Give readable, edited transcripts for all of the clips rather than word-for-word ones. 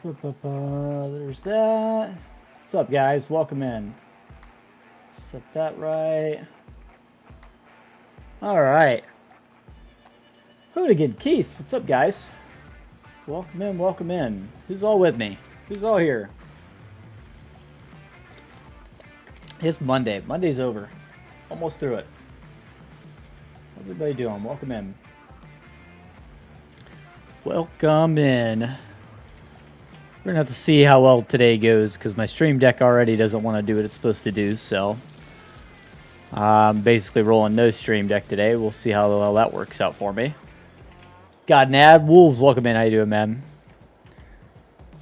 There's that. What's up, guys? Welcome in. Set that right. All right. Hoonigan Keith. What's up, guys? Welcome in. Welcome in. Who's all with me? Who's all here? It's Monday. Monday's over. Almost through it. How's everybody doing? Welcome in. Welcome in. We're going to have to see how well today goes because my stream deck already doesn't want to do what it's supposed to do, so I'm basically rolling no stream deck today. We'll see how well that works out for me. Got an ad. Wolves, welcome in. How you doing, man?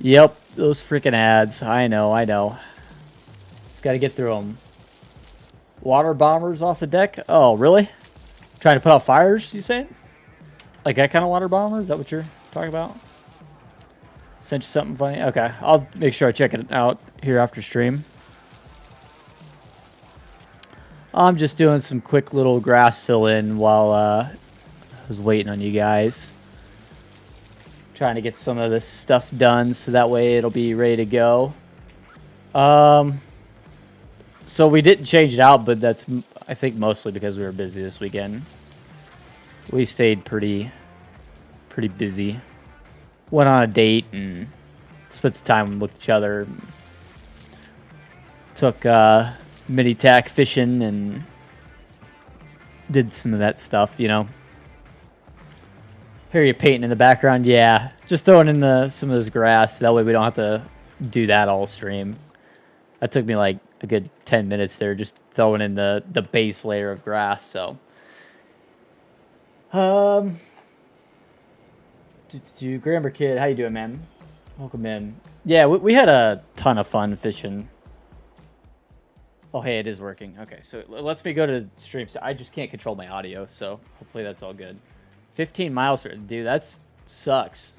Yep, those freaking ads. I know. Just got to get through them. Water bombers off the deck? Oh, really? Trying to put out fires, you saying? Like that kind of water bomber? Is that what you're talking about? Sent you something funny? Okay, I'll make sure I check it out here after stream. I'm just doing some quick little grass fill in while I was waiting on you guys. Trying to get some of this stuff done so that way it'll be ready to go. So we didn't change it out, but that's, I think, mostly because we were busy this weekend. We stayed pretty busy. Went on a date and spent some time with each other. Took mini tack fishing and did some of that stuff, you know. Hear you painting in the background? Yeah, just throwing in some of this grass. That way we don't have to do that all stream. That took me like a good 10 minutes there, just throwing in the base layer of grass. So, Grammar Kid, how you doing, man? Welcome in. Yeah, we had a ton of fun fishing. Oh, hey, it is working. Okay, so it lets me go to stream. So I just can't control my audio, so hopefully that's all good. 15 miles, dude, that sucks.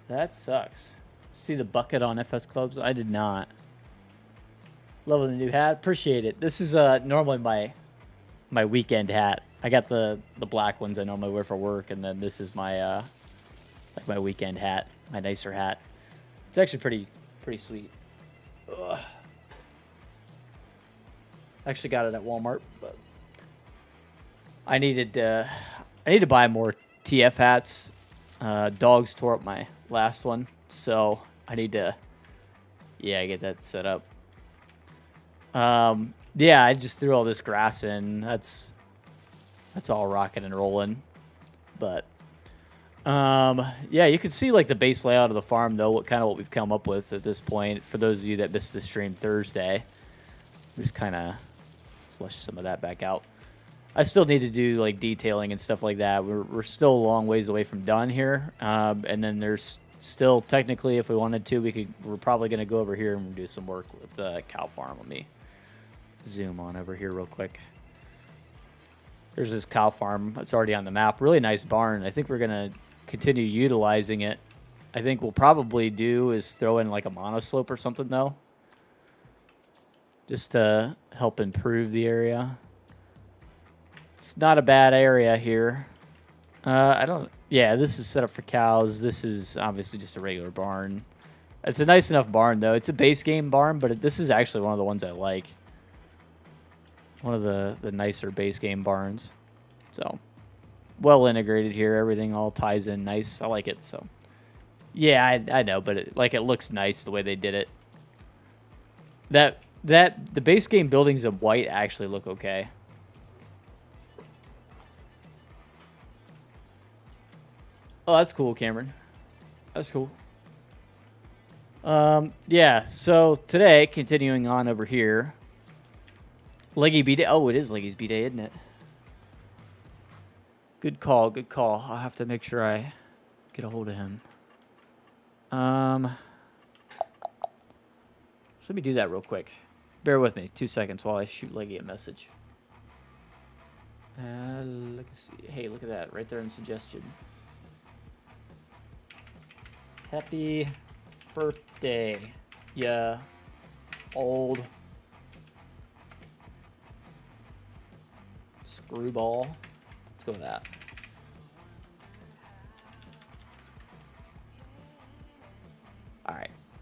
That sucks. See the bucket on FS Clubs? I did not. Loving the new hat. Appreciate it. This is normally my weekend hat. I got the black ones I normally wear for work, and then this is my like my weekend hat, my nicer hat. It's actually pretty sweet. Ugh. Actually got it at Walmart, but I need to buy more TF hats. Dogs tore up my last one, so I need to get that set up. Yeah, I just threw all this grass in. That's all rocking and rolling. But yeah, you can see like the base layout of the farm though, what we've come up with at this point. For those of you that missed the stream Thursday, just kind of flush some of that back out. I still need to do like detailing and stuff like that. We're still a long ways away from done here. And then there's still technically, if we wanted to, we're probably gonna go over here and do some work with the cow farm. Let me zoom on over here real quick. There's this cow farm. It's already on the map. Really nice barn. I think we're going to continue utilizing it. I think we'll probably do is throw in like a monoslope or something, though. Just to help improve the area. It's not a bad area here. Yeah, this is set up for cows. This is obviously just a regular barn. It's a nice enough barn, though. It's a base game barn, but this is actually one of the ones I like. One of the nicer base game barns. So, well integrated here. Everything all ties in nice. I like it. So, yeah, I know, but it looks nice the way they did it. The base game buildings in white actually look okay. Oh, that's cool, Cameron. That's cool. Yeah, so today, continuing on over here. Leggy B-Day. Oh, it is Leggy's B-Day, isn't it? Good call, good call. I'll have to make sure I get a hold of him. So let me do that real quick. Bear with me 2 seconds while I shoot Leggy a message. Hey, look at that. Right there in suggestion. Happy birthday, yeah, old screwball. Let's go with that.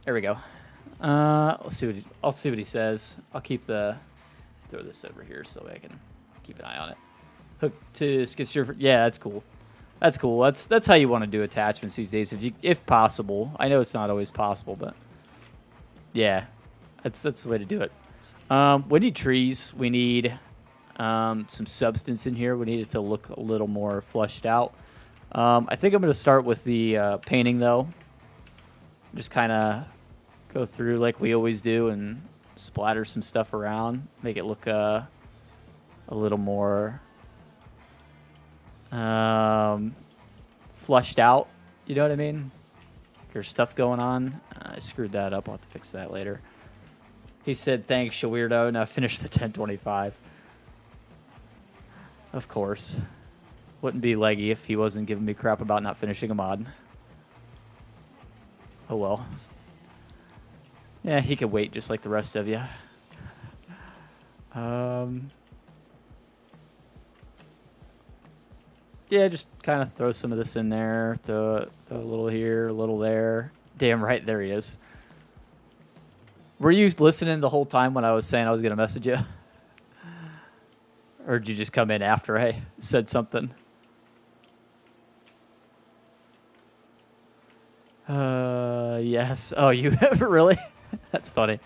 There we go. I'll see what he says. I'll keep the throw this over here so I can keep an eye on it. Hook to skid steer. Yeah, that's cool. That's cool. That's how you want to do attachments these days, if possible. I know it's not always possible, but yeah, that's the way to do it. We need trees. We need some substance in here. We need it to look a little more fleshed out. I think I'm going to start with the painting, though. Just kind of go through like we always do and splatter some stuff around. Make it look a little more flushed out. You know what I mean? There's stuff going on. I screwed that up. I'll have to fix that later. He said, thanks, you weirdo. Now finish the 1025. Of course. Wouldn't be leggy if he wasn't giving me crap about not finishing a mod. Oh well. Yeah, he could wait just like the rest of you. Yeah, just kind of throw some of this in there. Throw a little here, a little there. Damn right, there he is. Were you listening the whole time when I was saying I was going to message you? Or did you just come in after I said something? Yes. Oh, you really? That's funny.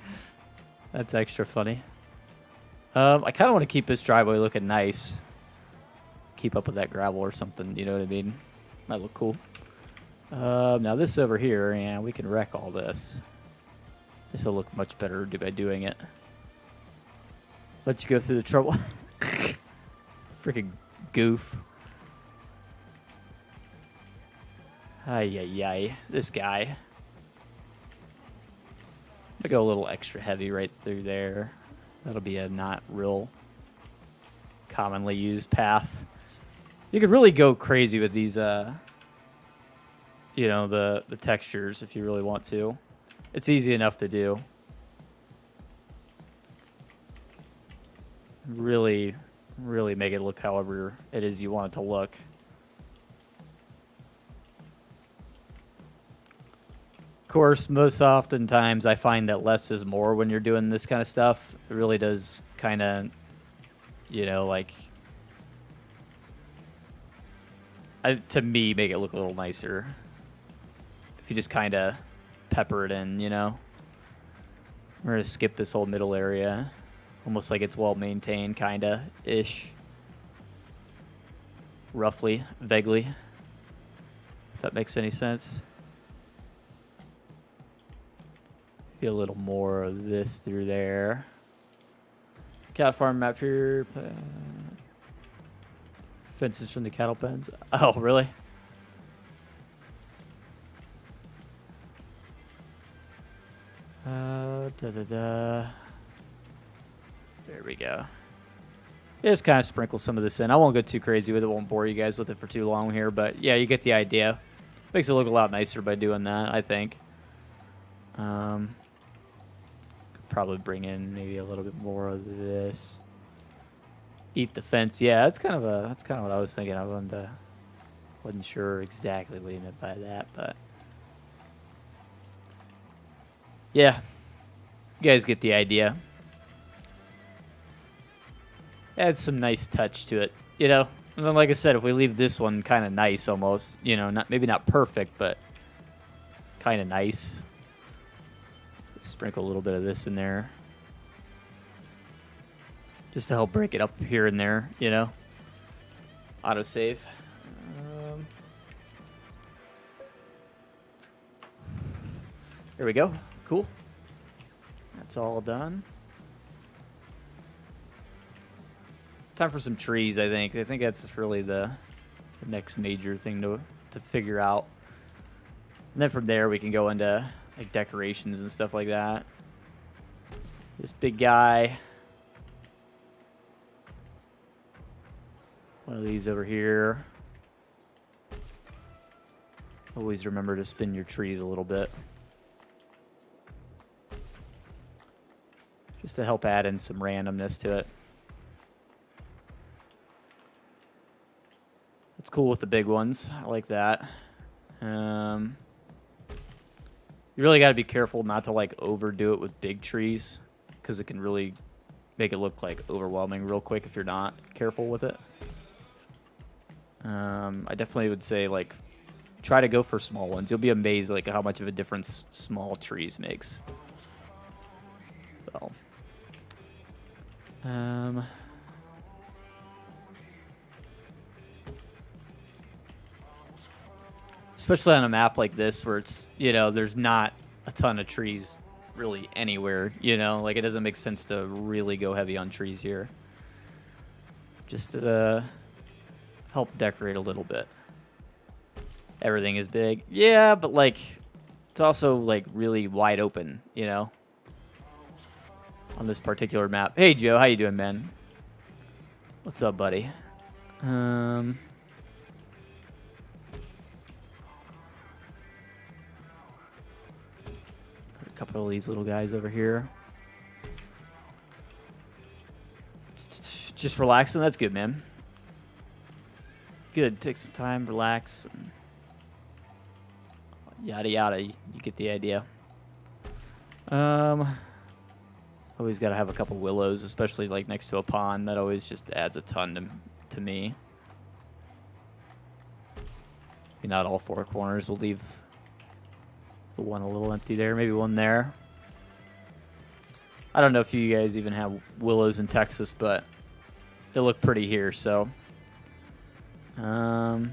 That's extra funny. I kind of want to keep this driveway looking nice. Keep up with that gravel or something, you know what I mean? Might look cool. Now this over here, yeah, we can wreck all this. This will look much better by doing it. Let you go through the trouble. Freaking goof. Ay, ay, ay. This guy. I go a little extra heavy right through there. That'll be a not real commonly used path. You could really go crazy with these, you know, the textures if you really want to. It's easy enough to do. Really, really make it look however it is you want it to look. Of course, most oftentimes I find that less is more when you're doing this kind of stuff. It really does kind of, you know, like, to me, make it look a little nicer. If you just kind of pepper it in, you know. We're going to skip this whole middle area. Almost like it's well maintained, kind of ish. Roughly, vaguely. If that makes any sense. Get a little more of this through there. Cat farm map here. Fences from the cattle pens. Oh, really? There we go. Yeah, just kind of sprinkle some of this in. I won't go too crazy with it. Won't bore you guys with it for too long here. But yeah, you get the idea. Makes it look a lot nicer by doing that, I think. Could probably bring in maybe a little bit more of this. Eat the fence. Yeah, that's kind of what I was thinking. I wasn't sure exactly what he meant by that, but yeah, you guys get the idea. Add some nice touch to it, you know. And then, like I said, if we leave this one kind of nice, almost, you know, maybe not perfect, but kind of nice. Sprinkle a little bit of this in there. Just to help break it up here and there, you know. Autosave. There we go. Cool. That's all done. Time for some trees, I think. I think that's really the next major thing to figure out. And then from there, we can go into like decorations and stuff like that. This big guy. One of these over here. Always remember to spin your trees a little bit. Just to help add in some randomness to it. It's cool with the big ones. I like that. You really got to be careful not to like overdo it with big trees, because it can really make it look like overwhelming real quick if you're not careful with it. I definitely would say like try to go for small ones. You'll be amazed like how much of a difference small trees makes. So, especially on a map like this where it's, you know, there's not a ton of trees really anywhere, you know, like it doesn't make sense to really go heavy on trees here. Just to help decorate a little bit. Everything is big. Yeah, but like it's also like really wide open, you know, on this particular map. Hey Joe, how you doing, man? What's up, buddy? Put a couple of these little guys over here. Just relaxing. That's good, man. Good. Take some time, relax. And yada yada. You get the idea. Always got to have a couple willows, especially like next to a pond. That always just adds a ton to me. Maybe not all four corners. We'll leave the one a little empty there. Maybe one there. I don't know if you guys even have willows in Texas, but they look pretty here. So, I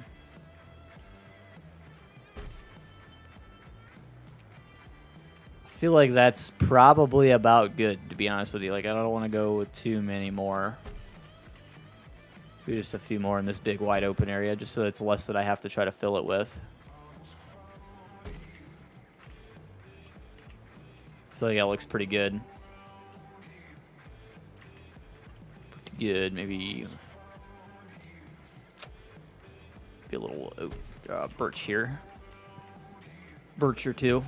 feel like that's probably about good, to be honest with you. Like, I don't want to go with too many more. Maybe just a few more in this big wide open area, just so it's less that I have to try to fill it with. I feel like that looks pretty good. Pretty good. Maybe a little birch here. Birch or two.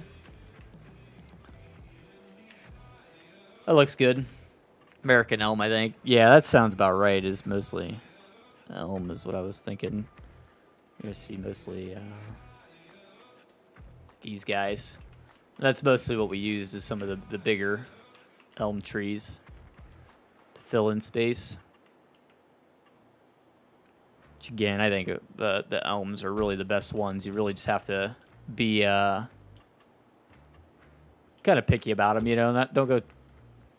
That looks good. American elm, I think. Yeah, that sounds about right. Is mostly elm is what I was thinking. You're gonna see mostly these guys. That's mostly what we use is some of the bigger elm trees to fill in space. Which again, I think the elms are really the best ones. You really just have to be kind of picky about them, you know. Don't go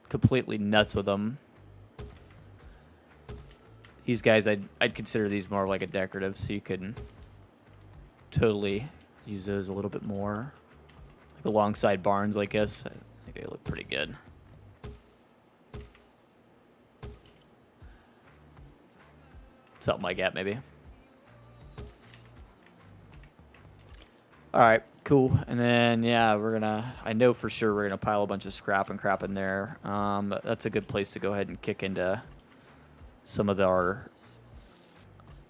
completely nuts with them. These guys, I'd consider these more like a decorative, so you can totally use those a little bit more. Like alongside barns like this, I think they look pretty good. Something like that, maybe. All right, cool. And then, yeah, I know for sure we're gonna pile a bunch of scrap and crap in there. That's a good place to go ahead and kick into some of our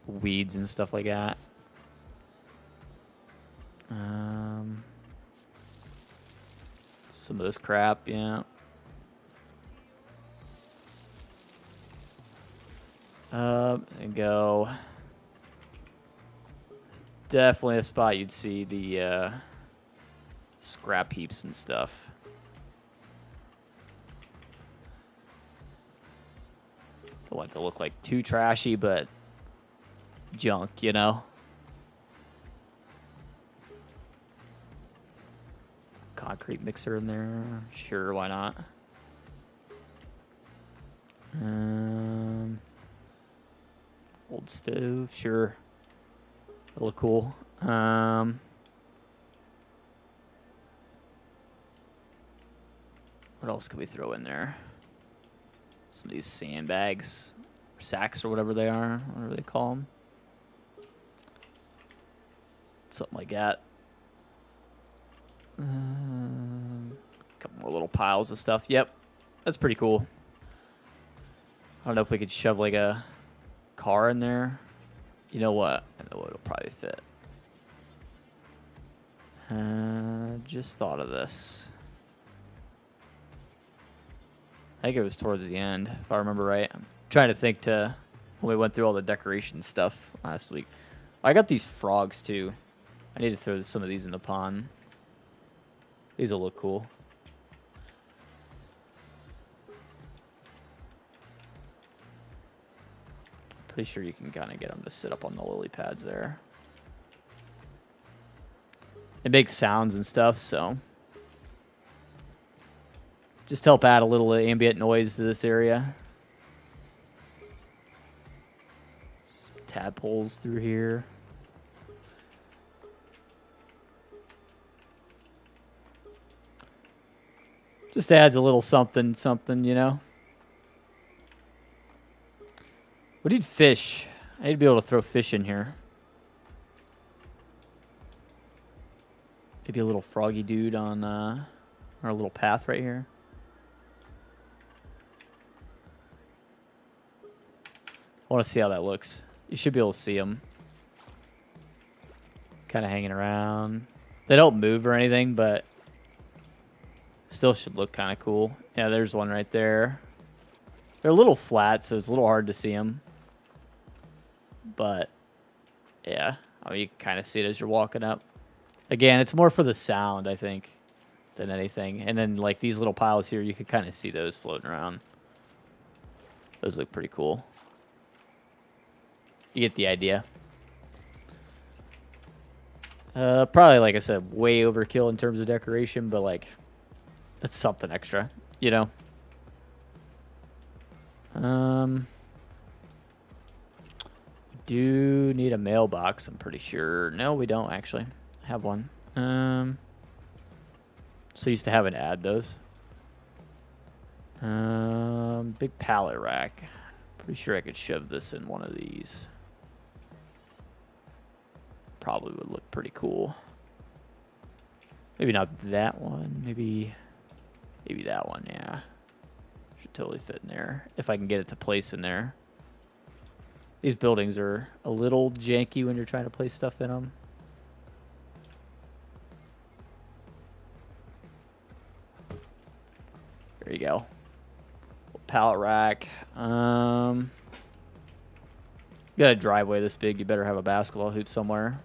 weeds and stuff like that. Some of this crap, yeah. And go. Definitely a spot you'd see the scrap heaps and stuff. Don't want it to look like too trashy, but junk, you know? Concrete mixer in there. Sure, why not? Old stove, sure. That'll look cool. What else can we throw in there? Some of these sandbags, or sacks, or whatever they are, whatever they call them. Something like that. A couple more little piles of stuff. Yep, that's pretty cool. I don't know if we could shove like a car in there. You know what? I know it'll probably fit. Just thought of this. I think it was towards the end, if I remember right. I'm trying to think to when we went through all the decoration stuff last week. I got these frogs too. I need to throw some of these in the pond. These will look cool. Pretty sure you can kind of get them to sit up on the lily pads there. It makes sounds and stuff, so just help add a little ambient noise to this area. Some tadpoles through here. Just adds a little something, you know? We need fish. I need to be able to throw fish in here. Maybe a little froggy dude on our little path right here. I want to see how that looks. You should be able to see them. Kind of hanging around. They don't move or anything, but still should look kind of cool. Yeah, there's one right there. They're a little flat, so it's a little hard to see them. But, yeah. I mean, you can kind of see it as you're walking up. Again, it's more for the sound, I think, than anything. And then, like, these little piles here, you can kind of see those floating around. Those look pretty cool. You get the idea. Probably, like I said, way overkill in terms of decoration, but, like, it's something extra, you know? We do need a mailbox, I'm pretty sure. No, we don't, actually. Have one. So used to have an ad those. Big pallet rack. Pretty sure I could shove this in one of these. Probably would look pretty cool. Maybe not that one. Maybe that one. Yeah, should totally fit in there if I can get it to place in there. These buildings are a little janky when you're trying to place stuff in them. There you go. Pallet rack. You got a driveway this big, you better have a basketball hoop somewhere.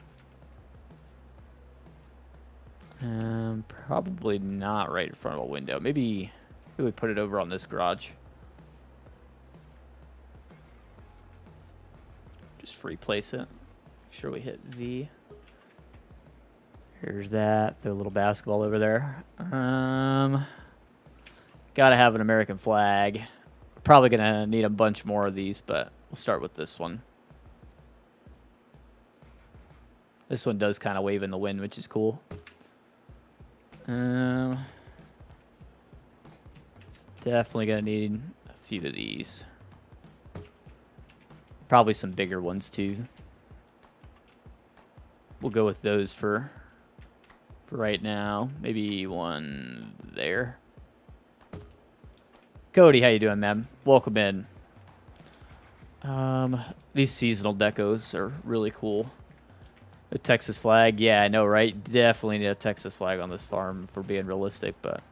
Probably not right in front of a window. Maybe we put it over on this garage. Just free place it. Make sure we hit V. Here's that. Throw a little basketball over there. Gotta have an American flag. Probably gonna need a bunch more of these, but we'll start with this one. This one does kind of wave in the wind, which is cool. Definitely gonna need a few of these. Probably some bigger ones too. We'll go with those for right now. Maybe one there. Cody, how you doing, man? Welcome in. These seasonal decos are really cool. The Texas flag, yeah, I know, right? Definitely need a Texas flag on this farm for being realistic, but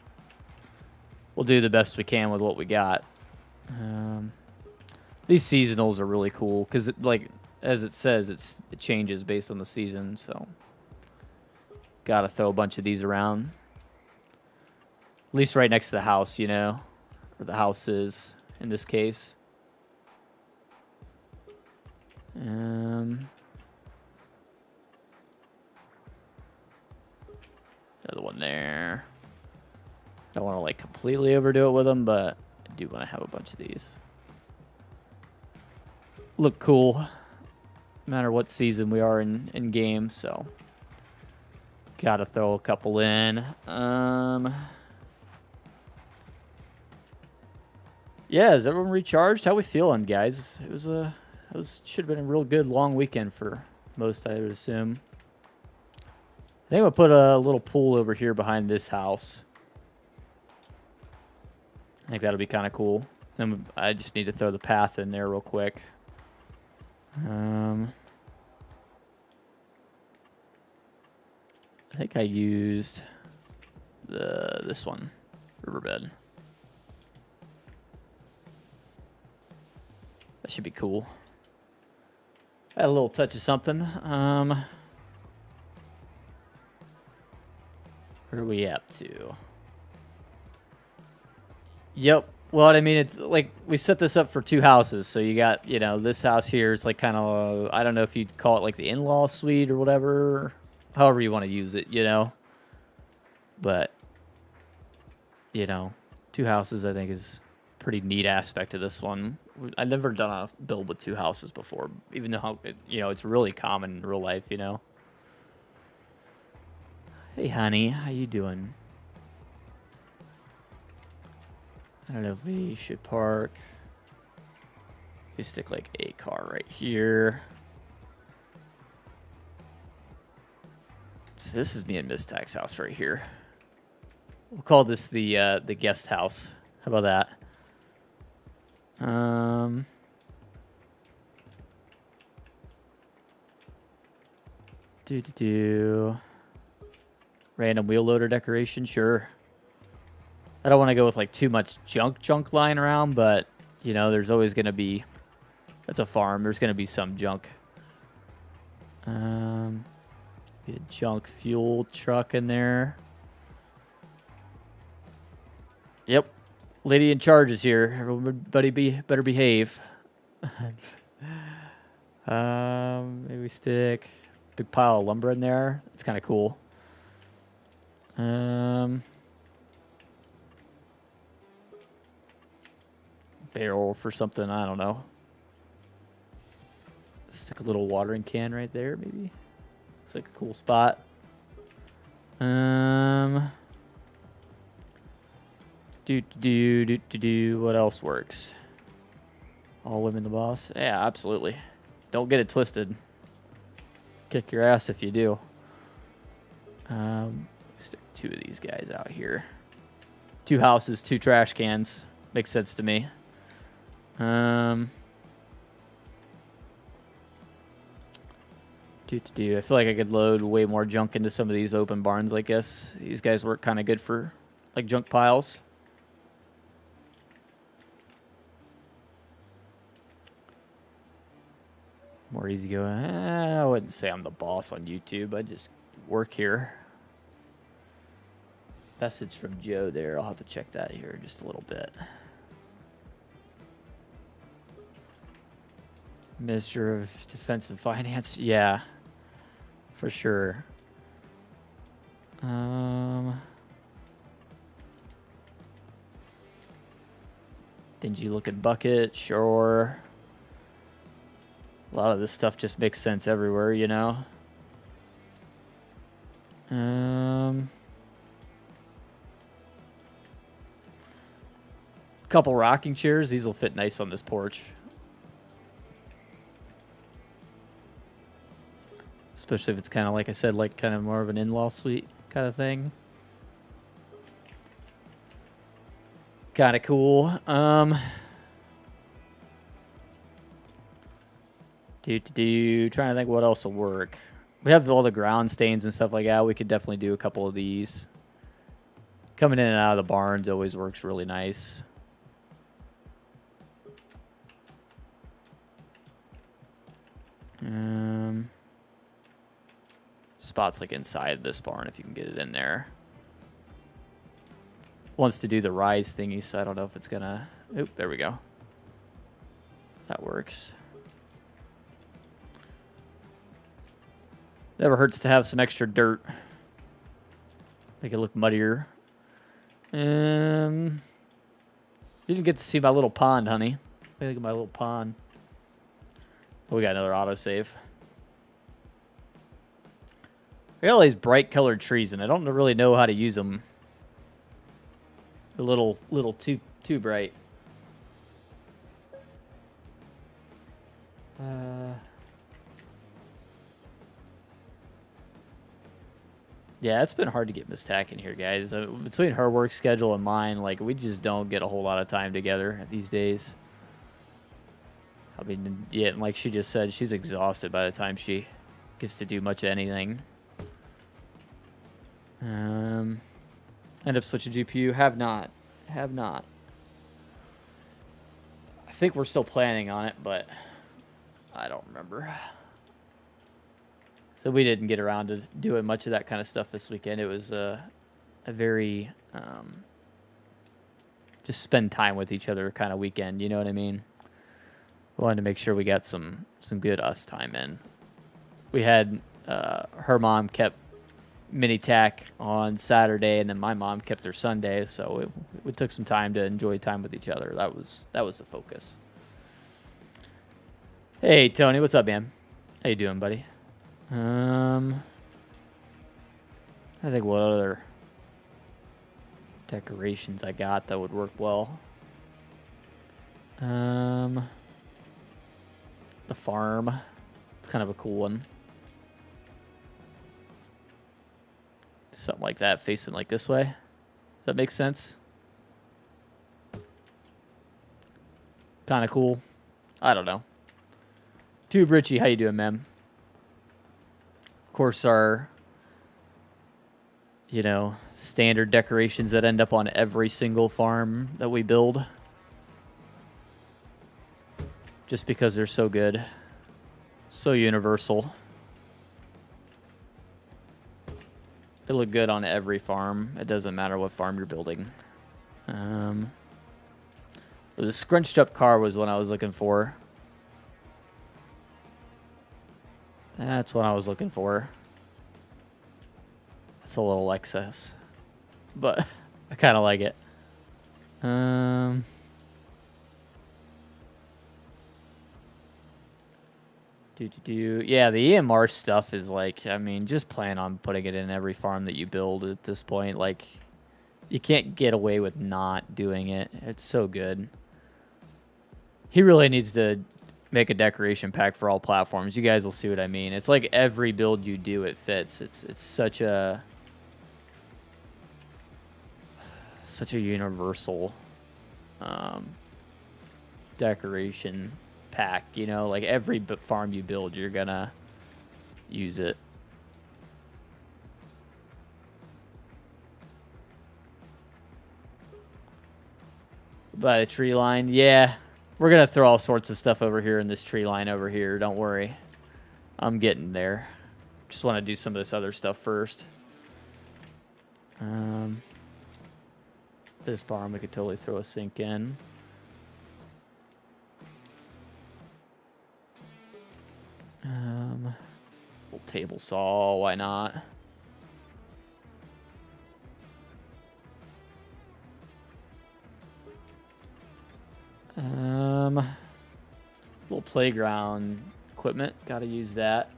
we'll do the best we can with what we got. These seasonals are really cool because, like, as it says, it changes based on the season, so gotta throw a bunch of these around. At least right next to the house, you know, or the house is in this case. Another one there. Don't want to like completely overdo it with them, but I do want to have a bunch of these. Look cool, no matter what season we are in game, so gotta throw a couple in. Yeah, is everyone recharged? How we feeling, guys? It should have been a real good long weekend for most, I would assume. I think we'll put a little pool over here behind this house. I think that'll be kind of cool. Then I just need to throw the path in there real quick. I think I used this one, riverbed. That should be cool. Add a little touch of something. Where's What are we up to? Yep. Well, I mean, it's like we set this up for 2 houses. So you got, you know, this house here is like kind of, I don't know if you'd call it like the in-law suite or whatever. However you want to use it, you know. But, you know, 2 houses I think is a pretty neat aspect of this one. I've never done a build with 2 houses before, even though, you know, it's really common in real life, you know. Hey, honey, how you doing? I don't know if we should park. We stick like a car right here. So this is me and Miss Tack's house right here. We'll call this the guest house. How about that? Random wheel loader decoration, sure. I don't want to go with like too much junk lying around, but you know, there's always gonna be. That's a farm. There's gonna be some junk. Be a junk fuel truck in there. Yep, lady in charge is here. Everybody better behave. Maybe stick a big pile of lumber in there. It's kind of cool. Barrel for something, I don't know. Stick a little watering can right there, maybe. Looks like a cool spot. What else works? All women the boss? Yeah, absolutely. Don't get it twisted. Kick your ass if you do. Stick 2 of these guys out here. 2 houses, 2 trash cans. Makes sense to me. I feel like I could load way more junk into some of these open barns, I guess. These guys work kind of good for like junk piles. More easy going. I wouldn't say I'm the boss on YouTube. I just work here. Message from Joe there. I'll have to check that here in just a little bit. Minister of Defense and Finance. Yeah, for sure. Dingy looking bucket. Sure. A lot of this stuff just makes sense everywhere, you know. Couple rocking chairs. These will fit nice on this porch. Especially if it's kind of, like I said, like kind of more of an in-law suite kind of thing. Kind of cool. Trying to think what else will work. We have all the ground stains and stuff like that. We could definitely do a couple of these. Coming in and out of the barns always works really nice. Spots like inside this barn if you can get it in there. Wants to do the rise thingy, so I don't know if it's gonna. Oop, there we go. That works. Never hurts to have some extra dirt. Make it look muddier. You didn't get to see my little pond, honey. What do you think of my little pond? Oh, we got another autosave. We got all these bright colored trees, and I don't really know how to use them. They're a little too bright. Yeah, it's been hard to get Miss Tack in here, guys. Between her work schedule and mine, like, we just don't get a whole lot of time together these days. I mean, yeah, like she just said, she's exhausted by the time she gets to do much of anything. End up switching GPU. Have not. I think we're still planning on it, but I don't remember. So we didn't get around to doing much of that kind of stuff this weekend. It was a very just spend time with each other kind of weekend. You know what I mean? We wanted to make sure we got some good us time in. We had her mom kept mini tack on Saturday, and then my mom kept her Sunday. So we took some time to enjoy time with each other. That was the focus. Hey Tony, what's up, man? How you doing, buddy? I think what other decorations I got that would work well. The farm. It's kind of a cool one. Something like that facing like this way. Does that make sense? Kind of cool. I don't know. Tube Richie, how you doing, man? Of course, our, you know, standard decorations that end up on every single farm that we build. Just because they're so good. So universal. They look good on every farm. It doesn't matter what farm you're building. The scrunched up car was what I was looking for. That's what I was looking for. It's a little excess, but I kind of like it. Yeah, the EMR stuff is like, I mean, just plan on putting it in every farm that you build at this point. Like, you can't get away with not doing it. It's so good. He really needs to make a decoration pack for all platforms. You guys will see what I mean. It's like every build you do, it fits. It's such a universal decoration pack, you know, like every farm you build, you're gonna use it. By a tree line, yeah, we're gonna throw all sorts of stuff over here in this tree line over here. Don't worry, I'm getting there. Just want to do some of this other stuff first. This barn we could totally throw a sink in. Little table saw, why not? Little playground equipment, gotta use that.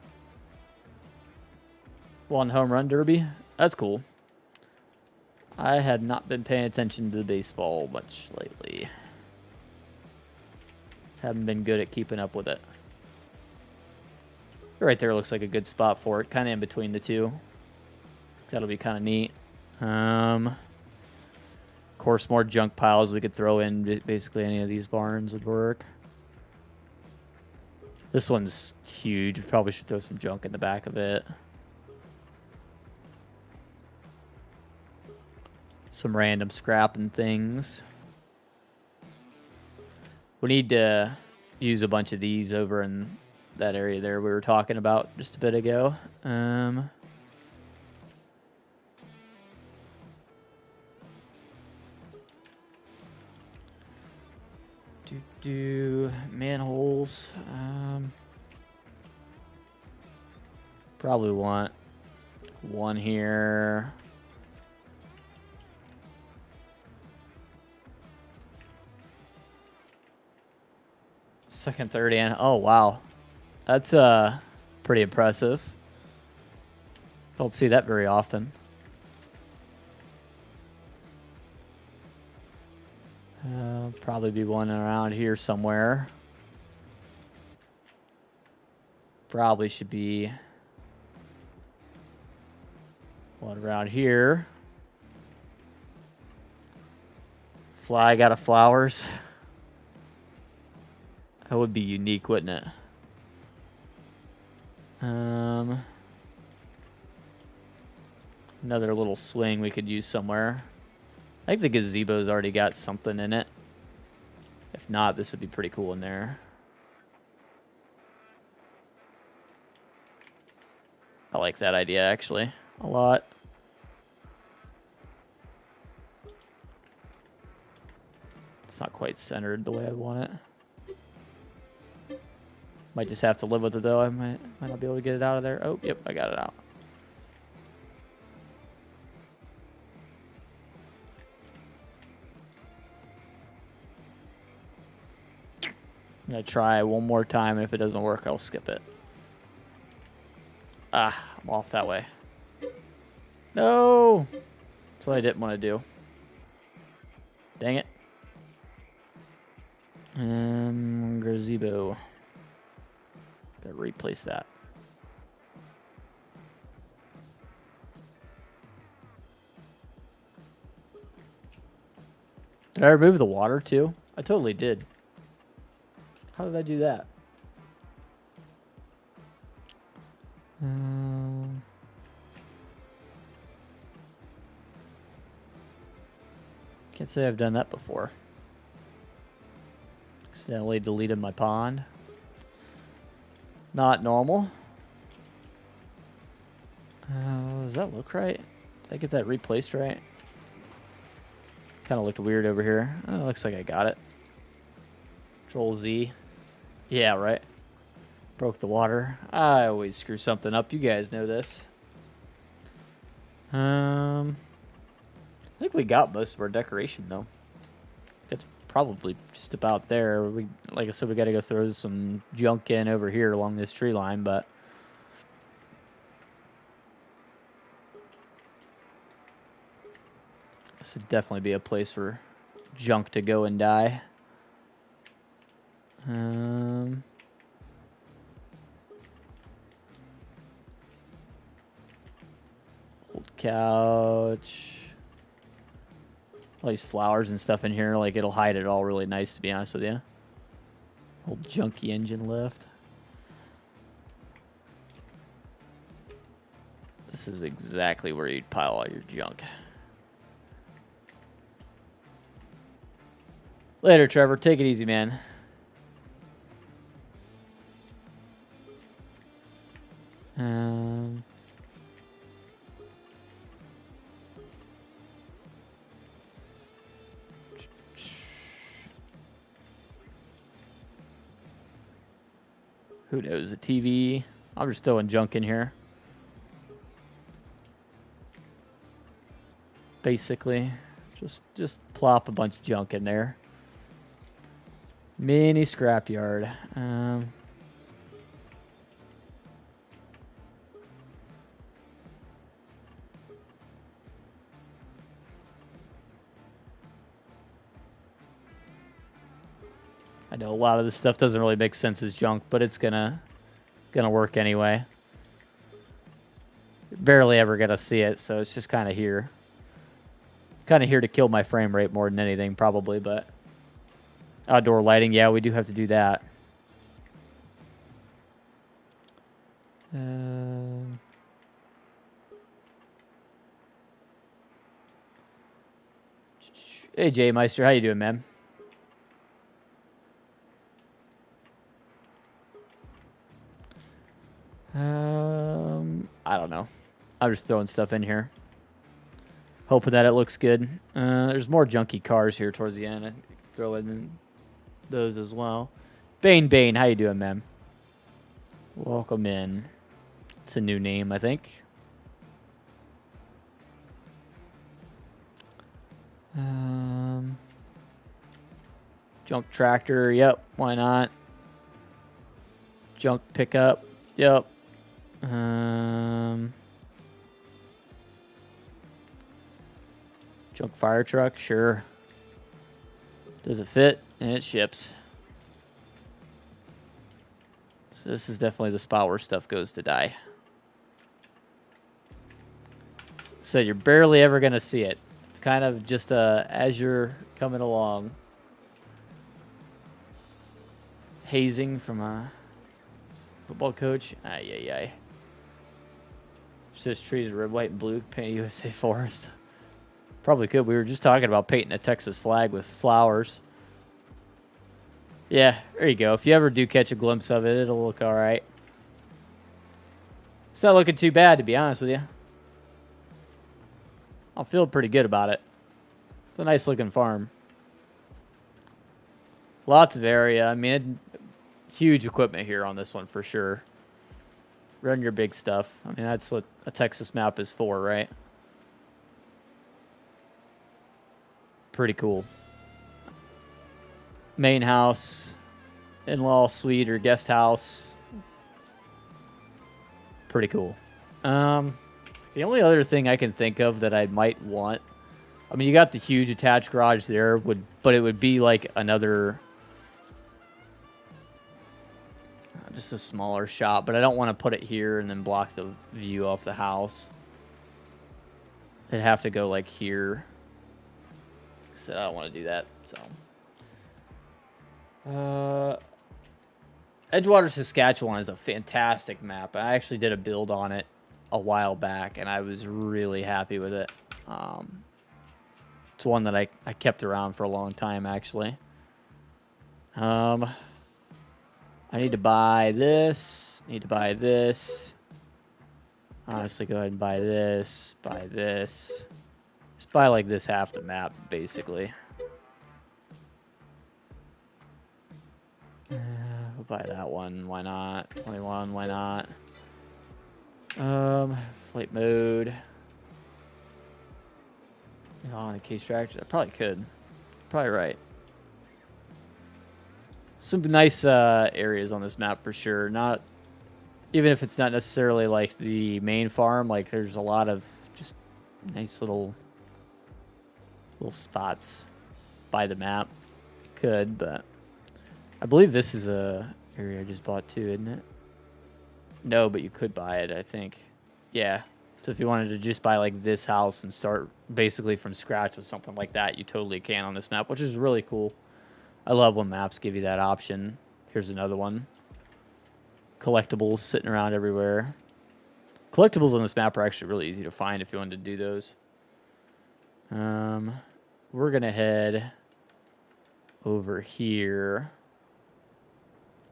One home run derby, that's cool. I had not been paying attention to the baseball much lately. Haven't been good at keeping up with it. Right there looks like a good spot for it, kind of in between the two. That'll be kind of neat. Of course, more junk piles we could throw in. Basically, any of these barns would work. This one's huge. We probably should throw some junk in the back of it. Some random scrap and things. We need to use a bunch of these over in that area there we were talking about just a bit ago. Manholes. Probably want one here. Second, third, and oh wow, that's pretty impressive. Don't see that very often. Probably be one around here somewhere. Probably should be one around here. Flag out of flowers. That would be unique, wouldn't it? Another little swing we could use somewhere. I think the gazebo's already got something in it. If not, this would be pretty cool in there. I like that idea, actually, a lot. It's not quite centered the way I want it. Might just have to live with it, though. I might not be able to get it out of there. Oh, yep, I got it out. I'm going to try one more time. If it doesn't work, I'll skip it. Ah, I'm off that way. No! That's what I didn't want to do. Dang it. Gazebo. Gotta replace that. Did I remove the water too? I totally did. How did I do that? Can't say I've done that before. Accidentally deleted my pond. Not normal. Does that look right? Did I get that replaced right? Kind of looked weird over here. Oh, it looks like I got it. Control Z. Yeah, right. Broke the water. I always screw something up. You guys know this. I think we got most of our decoration, though. It's probably just about there. Like I said, we got to go throw some junk in over here along this tree line, but this would definitely be a place for junk to go and die. Old couch. All these flowers and stuff in here, like it'll hide it all really nice, to be honest with you. Old junky engine lift. This is exactly where you'd pile all your junk. Later, Trevor. Take it easy, man. Who knows? A TV. I'm just throwing junk in here. Basically, just plop a bunch of junk in there. Mini scrapyard. I know a lot of this stuff doesn't really make sense as junk, but it's gonna work anyway. You're barely ever gonna see it, so it's just kind of here. Kind of here to kill my frame rate more than anything, probably, but outdoor lighting, yeah, we do have to do that. Hey, Jay Meister, how you doing, man? I don't know. I'm just throwing stuff in here, hoping that it looks good. There's more junky cars here towards the end. I throw in those as well. Bane, how you doing, man? Welcome in. It's a new name, I think. Junk tractor, yep, why not? Junk pickup, yep. Junk fire truck, sure. Does it fit? And it ships. So this is definitely the spot where stuff goes to die. So you're barely ever going to see it. It's kind of just as you're coming along. Hazing from a football coach. Ay. Says trees red, white, and blue. Paint USA forest. Probably could. We were just talking about painting a Texas flag with flowers. Yeah, there you go. If you ever do catch a glimpse of it, it'll look all right. It's not looking too bad, to be honest with you. I'm feeling pretty good about it. It's a nice looking farm. Lots of area. I mean, huge equipment here on this one for sure. Run your big stuff. I mean, that's what a Texas map is for, right? Pretty cool. Main house, in-law suite or guest house. Pretty cool. The only other thing I can think of that I might want, I mean, you got the huge attached garage there, but it would be like another, just a smaller shop. But I don't want to put it here and then block the view off the house. It'd have to go like here. So I don't want to do that. So, Edgewater, Saskatchewan is a fantastic map. I actually did a build on it a while back, and I was really happy with it. It's one that I kept around for a long time, actually. I need to buy this. Need to buy this. Honestly, go ahead and buy this. Buy this. Just buy like this half the map, basically. We'll buy that one. Why not? 21. Why not? Flight mode. On a case tractor. I probably could. Probably right. Some nice areas on this map for sure. Not even if it's not necessarily like the main farm. Like there's a lot of just nice little spots by the map. Could, but I believe this is a area I just bought too, isn't it? No, but you could buy it, I think. Yeah. So if you wanted to just buy like this house and start basically from scratch with something like that, you totally can on this map, which is really cool. I love when maps give you that option. Here's another one. Collectibles sitting around everywhere. Collectibles on this map are actually really easy to find if you wanted to do those. We're going to head over here.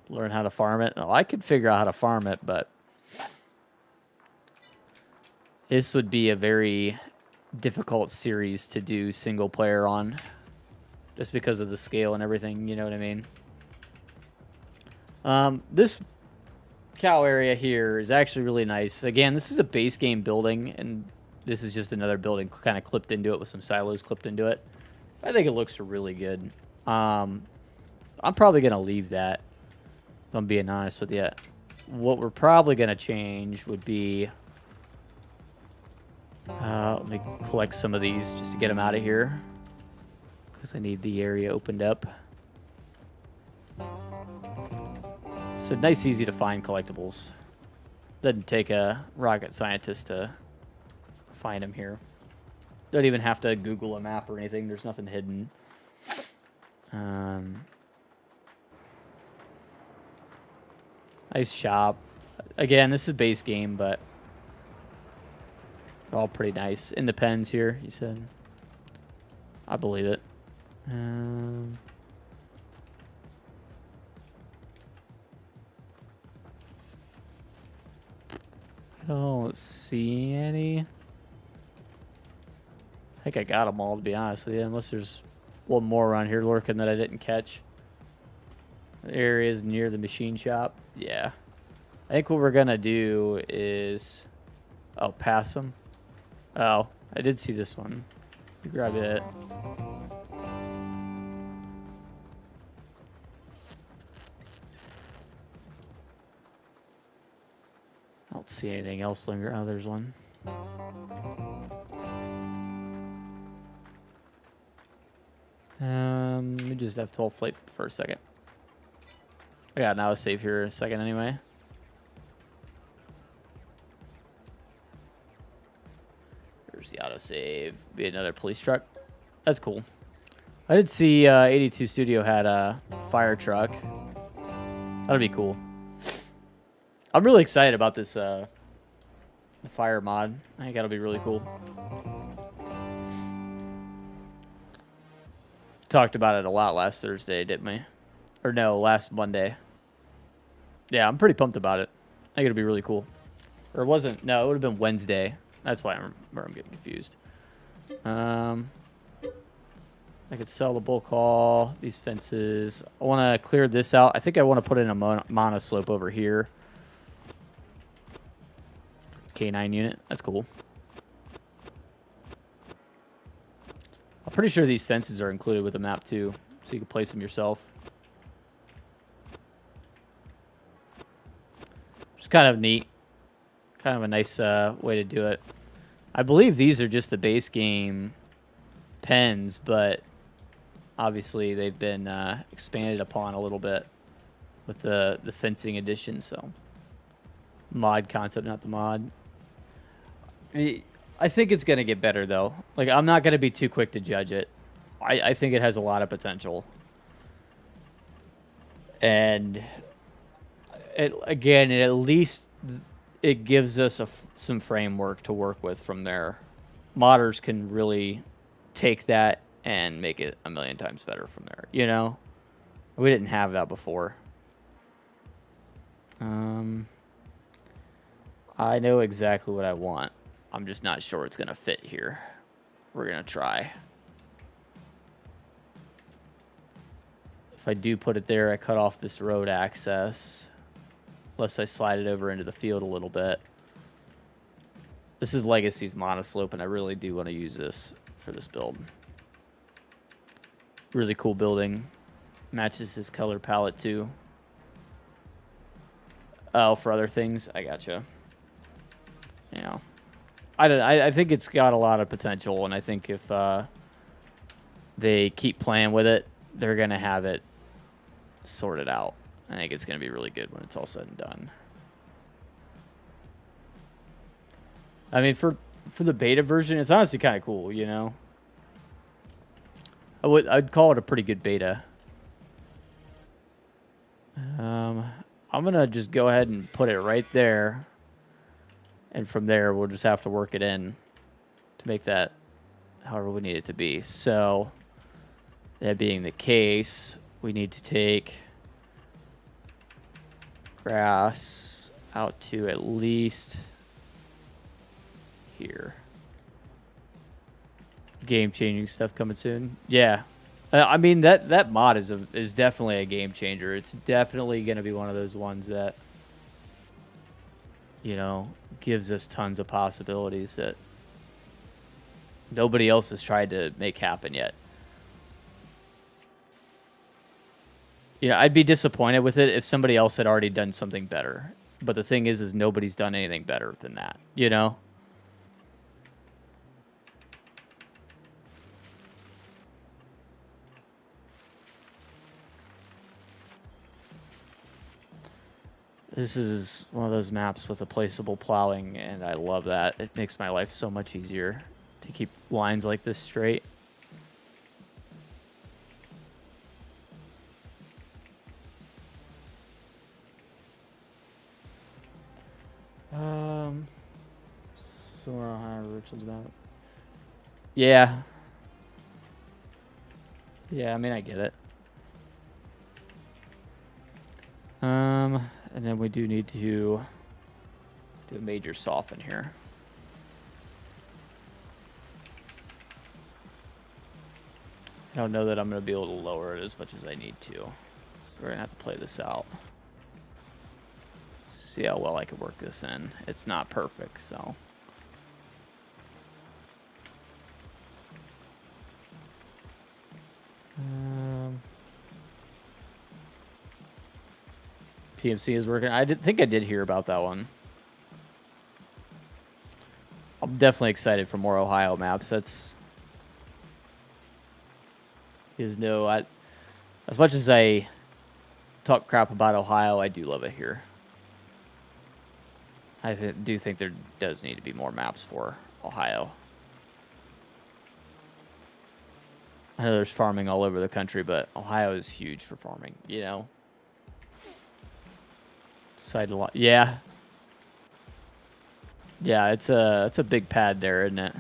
Learn how to farm it. Oh, I could figure out how to farm it, but this would be a very difficult series to do single player on, just because of the scale and everything, you know what I mean? This cow area here is actually really nice. Again, this is a base game building, and this is just another building kind of clipped into it with some silos clipped into it. I think it looks really good. I'm probably going to leave that, if I'm being honest with you. What we're probably going to change would be... let me collect some of these just to get them out of here, because I need the area opened up. So nice, easy to find collectibles. Doesn't take a rocket scientist to find them here. Don't even have to Google a map or anything. There's nothing hidden. Nice shop. Again, this is base game, but all pretty nice. In the pens here, you said. I believe it. I don't see any. I think I got them all, to be honest with you, unless there's one more around here lurking that I didn't catch. The area is near the machine shop. Yeah. I think what we're going to do is... Oh, pass them. Oh, I did see this one. You grab it. I don't see anything else linger. Oh, there's one. Let me just have 12 flight for a second. I got now a save here in a second anyway. There's the autosave. Be another police truck. That's cool. I did see 82 Studio had a fire truck. That'll be cool. I'm really excited about this the fire mod. I think that'll be really cool. Talked about it a lot last Thursday, didn't we? Or no, last Monday. Yeah, I'm pretty pumped about it. I think it'll be really cool. Or it wasn't. No, it would have been Wednesday. That's why I'm getting confused. I could sell the bulk haul, these fences. I want to clear this out. I think I want to put in a monoslope over here. K9 unit. That's cool. I'm pretty sure these fences are included with the map too, so you can place them yourself. Just kind of neat. Kind of a nice way to do it. I believe these are just the base game pens, but obviously they've been expanded upon a little bit with the fencing edition. So mod concept, not the mod. I think it's going to get better, though. Like, I'm not going to be too quick to judge it. I think it has a lot of potential. And, again, at least it gives us some framework to work with from there. Modders can really take that and make it a million times better from there, you know? We didn't have that before. I know exactly what I want. I'm just not sure it's going to fit here. We're going to try. If I do put it there, I cut off this road access. Unless I slide it over into the field a little bit. This is Legacy's monoslope, and I really do want to use this for this build. Really cool building. Matches his color palette, too. Oh, for other things? I gotcha. You know. I think it's got a lot of potential, and I think if they keep playing with it, they're going to have it sorted out. I think it's going to be really good when it's all said and done. I mean, for the beta version, it's honestly kind of cool, you know? I'd call it a pretty good beta. I'm going to just go ahead and put it right there. And from there, we'll just have to work it in to make that however we need it to be. So, that being the case, we need to take grass out to at least here. Game-changing stuff coming soon. Yeah. I mean, that mod is definitely a game changer. It's definitely going to be one of those ones that, you know, gives us tons of possibilities that nobody else has tried to make happen yet. You know, I'd be disappointed with it if somebody else had already done something better. But the thing is nobody's done anything better than that, you know? This is one of those maps with a placeable plowing, and I love that. It makes my life so much easier to keep lines like this straight. Somewhere on Richard's map. Yeah. Yeah, I mean, I get it. And then we do need to do a major soften here. I don't know that I'm going to be able to lower it as much as I need to. So we're going to have to play this out. See how well I can work this in. It's not perfect, so. PMC is working. I think I did hear about that one. I'm definitely excited for more Ohio maps. As much as I talk crap about Ohio, I do love it here. I do think there does need to be more maps for Ohio. I know there's farming all over the country, but Ohio is huge for farming, you know? Side a lot. Yeah. Yeah, it's a big pad there, isn't it?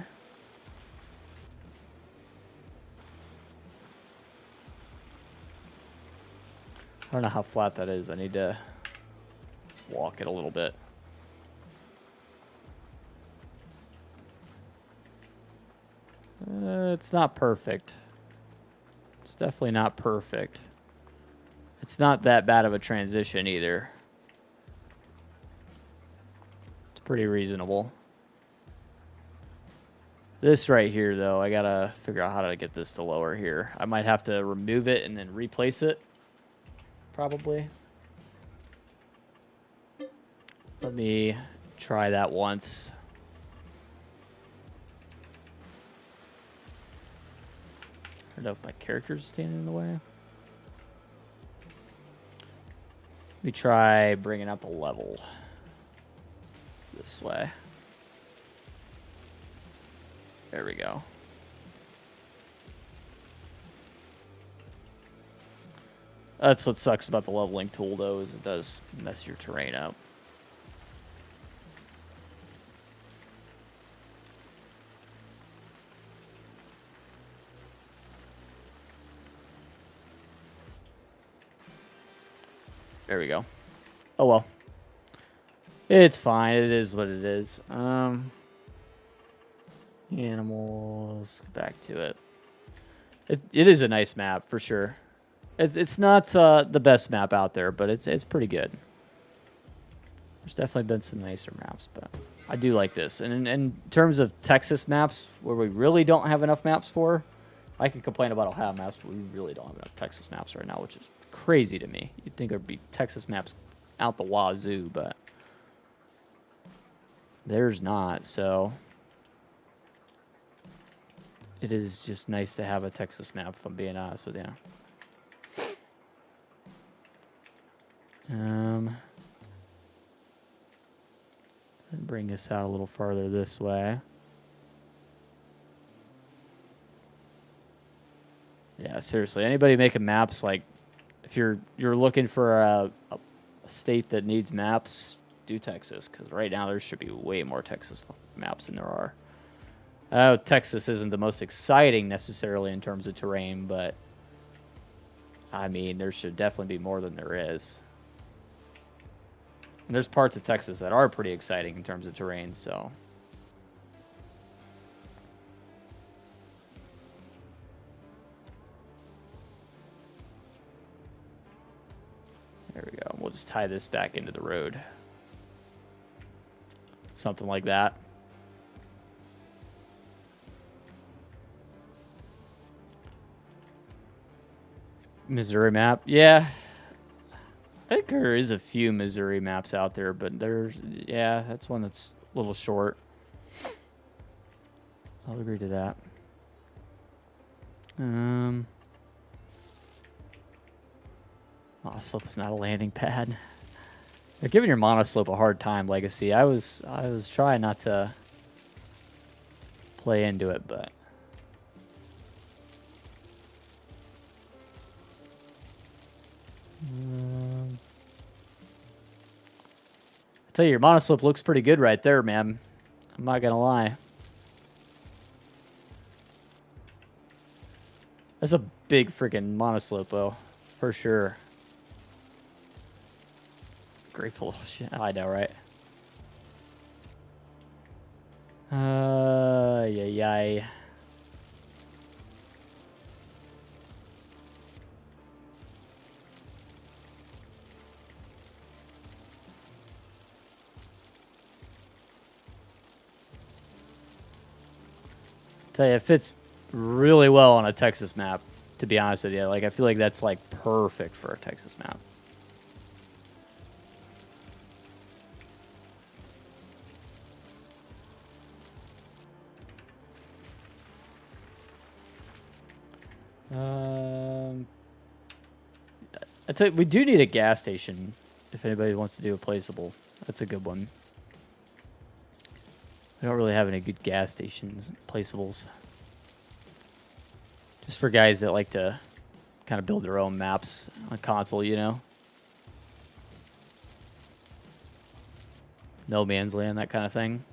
I don't know how flat that is. I need to walk it a little bit. It's not perfect. It's definitely not perfect. It's not that bad of a transition either. It's pretty reasonable. This right here, though, I gotta figure out how to get this to lower here. I might have to remove it and then replace it, probably. Let me try that once. I don't know if my character's standing in the way. Let me try bringing up a level this way. There we go. That's what sucks about the leveling tool, though, is it does mess your terrain up. There we go. Oh, well. It's fine. It is what it is. Animals. Back to it. It is a nice map, for sure. It's not the best map out there, but it's pretty good. There's definitely been some nicer maps, but I do like this. And in terms of Texas maps, where we really don't have enough maps for, I could complain about Ohio maps, but we really don't have enough Texas maps right now, which is crazy to me. You'd think there'd be Texas maps out the wazoo, but there's not, so it is just nice to have a Texas map, if I'm being honest with you. Bring this out a little farther this way. Yeah, seriously, anybody making maps, like, if you're looking for a state that needs maps, do Texas, because right now there should be way more Texas maps than there are. Texas isn't the most exciting necessarily in terms of terrain, but I mean, there should definitely be more than there is. And there's parts of Texas that are pretty exciting in terms of terrain, so. There we go. We'll just tie this back into the road. Something like that. Missouri map. Yeah. I think there is a few Missouri maps out there, but there's, yeah, that's one that's a little short. I'll agree to that. Monoslope is not a landing pad. They're giving your Monoslope a hard time, Legacy. I was trying not to play into it, but I tell you, your Monoslope looks pretty good right there, man. I'm not gonna lie. That's a big freaking Monoslope, though, for sure. Grateful shit. I know, right? Yeah. Tell you, it fits really well on a Texas map, to be honest with you. Like, I feel like that's, like, perfect for a Texas map. I tell you, we do need a gas station if anybody wants to do a placeable. That's a good one. We don't really have any good gas stations, placeables. Just for guys that like to kind of build their own maps on console, you know? No Man's Land, that kind of thing.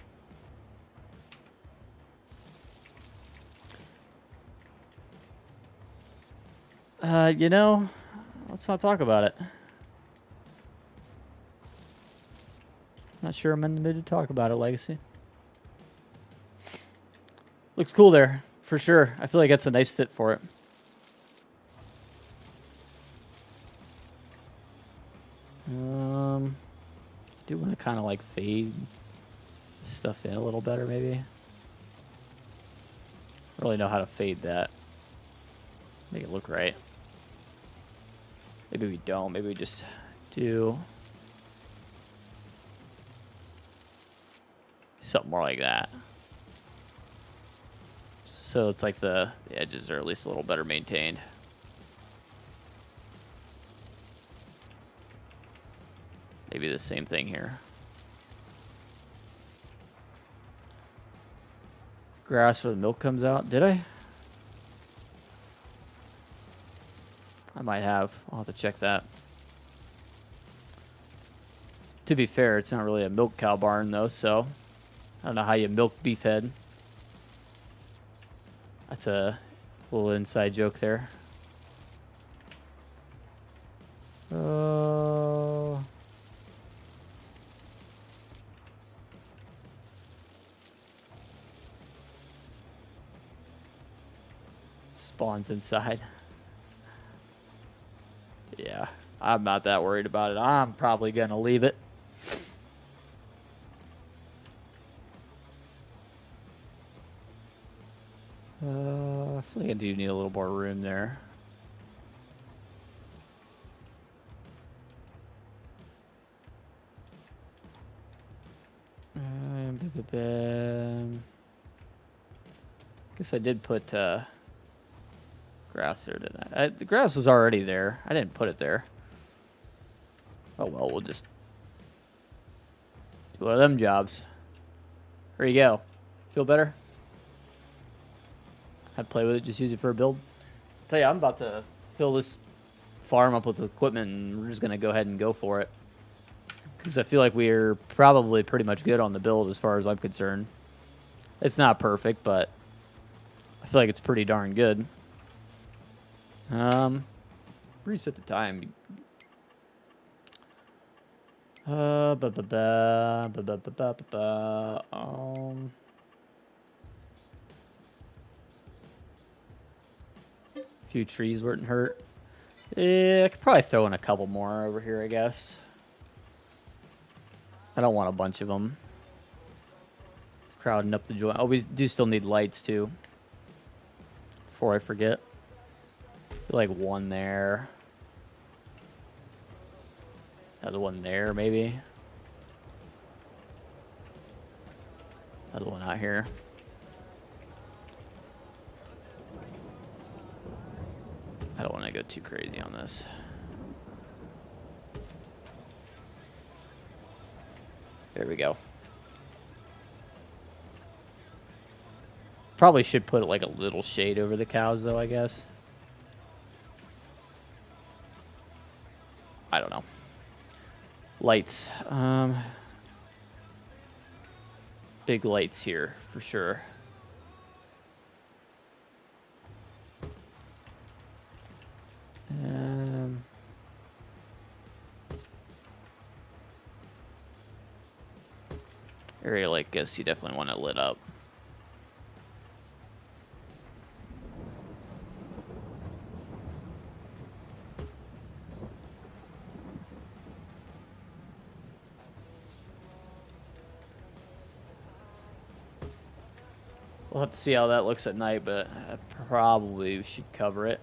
You know, let's not talk about it. Not sure I'm in the mood to talk about it, Legacy. Looks cool there, for sure. I feel like that's a nice fit for it. Do want to kind of like fade stuff in a little better, maybe. I don't really know how to fade that. Make it look right. Maybe we don't. Maybe we just do something more like that. So it's like the edges are at least a little better maintained. Maybe the same thing here. Grass where the milk comes out. Did I? I might have. I'll have to check that. To be fair, it's not really a milk cow barn, though, so I don't know how you milk beef head. That's a little inside joke there. Spawns inside. Yeah, I'm not that worried about it. I'm probably going to leave it. I feel like I do need a little more room there. Guess I did put grass there, didn't I? The grass was already there. I didn't put it there. Oh well, we'll just do one of them jobs. There you go. Feel better? I'd play with it, just use it for a build. I'll tell you, I'm about to fill this farm up with equipment, and we're just going to go ahead and go for it. Because I feel like we're probably pretty much good on the build as far as I'm concerned. It's not perfect, but I feel like it's pretty darn good. Reset the time. Few trees wouldn't hurt. Yeah, I could probably throw in a couple more over here, I guess. I don't want a bunch of them crowding up the joint. Oh, we do still need lights, too. Before I forget. Like one there. Another one there, maybe. Another one out here. I don't want to go too crazy on this. There we go. Probably should put like a little shade over the cows, though, I guess. I don't know. Lights. Big lights here, for sure. Area like this, you definitely want it lit up. We'll have to see how that looks at night, but I probably should cover it.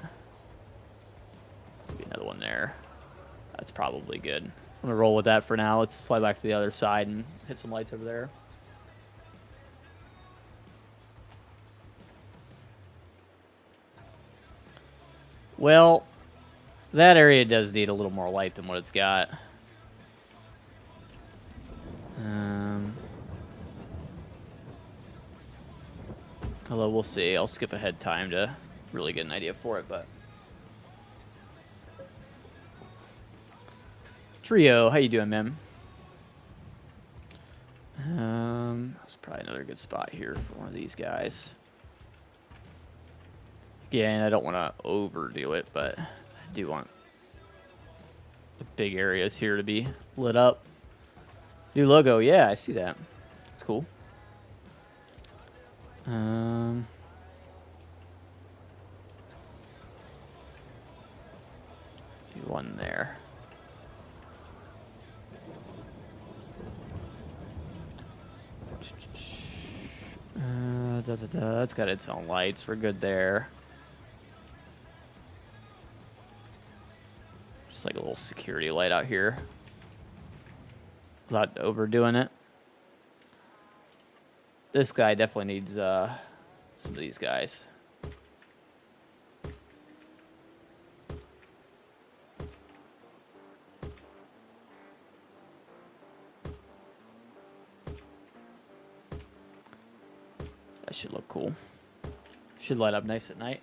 Maybe another one there. That's probably good. I'm gonna roll with that for now. Let's fly back to the other side and hit some lights over there. Well, that area does need a little more light than what it's got. Although we'll see. I'll skip ahead time to really get an idea for it, but. Trio, how you doing, man? That's probably another good spot here for one of these guys. Again, I don't want to overdo it, but I do want the big areas here to be lit up. New logo, yeah, I see that. That's cool. Do one there. That's got its own lights. We're good there. Just like a little security light out here. Without overdoing it. This guy definitely needs some of these guys. That should look cool. Should light up nice at night.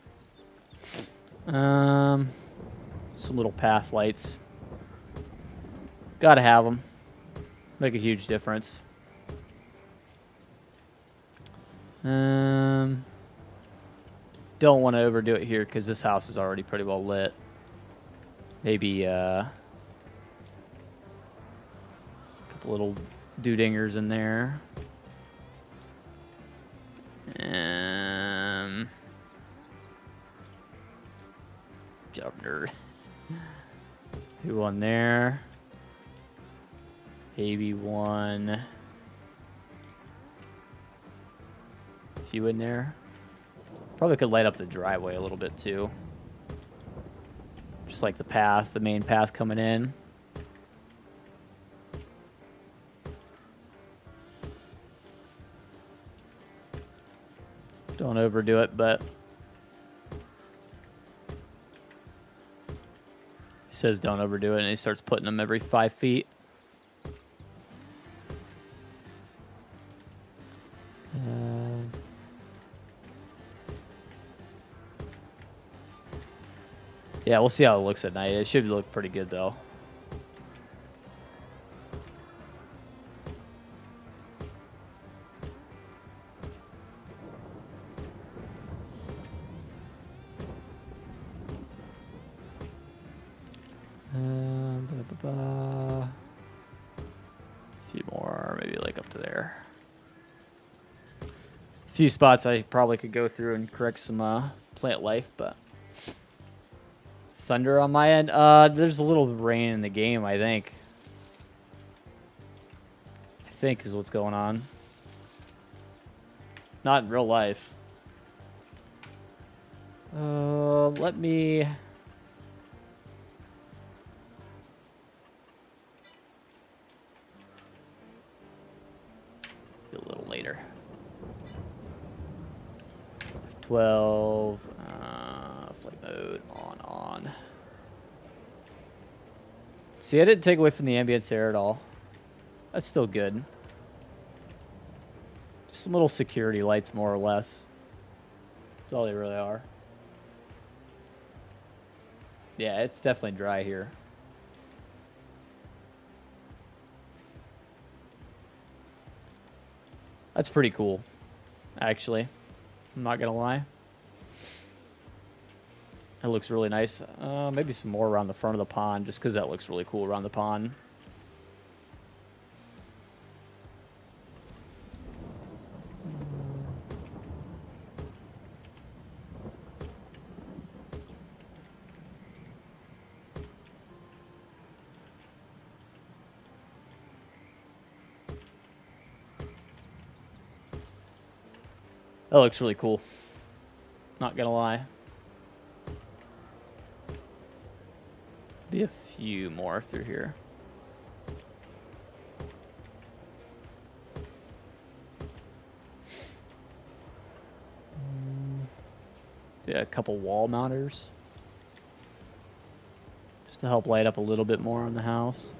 Some little path lights. Gotta have them. Make a huge difference. Don't want to overdo it here because this house is already pretty well lit. Maybe a couple little doodingers in there. Jump nerd. Who on there? Maybe one. Few in there. Probably could light up the driveway a little bit too. Just like the path, the main path coming in. Don't overdo it, but he says don't overdo it, and he starts putting them every 5 feet. Yeah, we'll see how it looks at night. It should look pretty good, though. A few more, maybe like up to there. A few spots I probably could go through and correct some plant life, but thunder on my end. There's a little rain in the game, I think. I think is what's going on. Not in real life. Let me... a little later. 12. Flight mode on. See, I didn't take away from the ambience there at all. That's still good. Just some little security lights, more or less. That's all they really are. Yeah, it's definitely dry here. That's pretty cool, actually. I'm not gonna lie. That looks really nice. Maybe some more around the front of the pond, just because that looks really cool around the pond. That looks really cool. Not gonna lie. Be a few more through here. Yeah, a couple wall mounters. Just to help light up a little bit more on the house.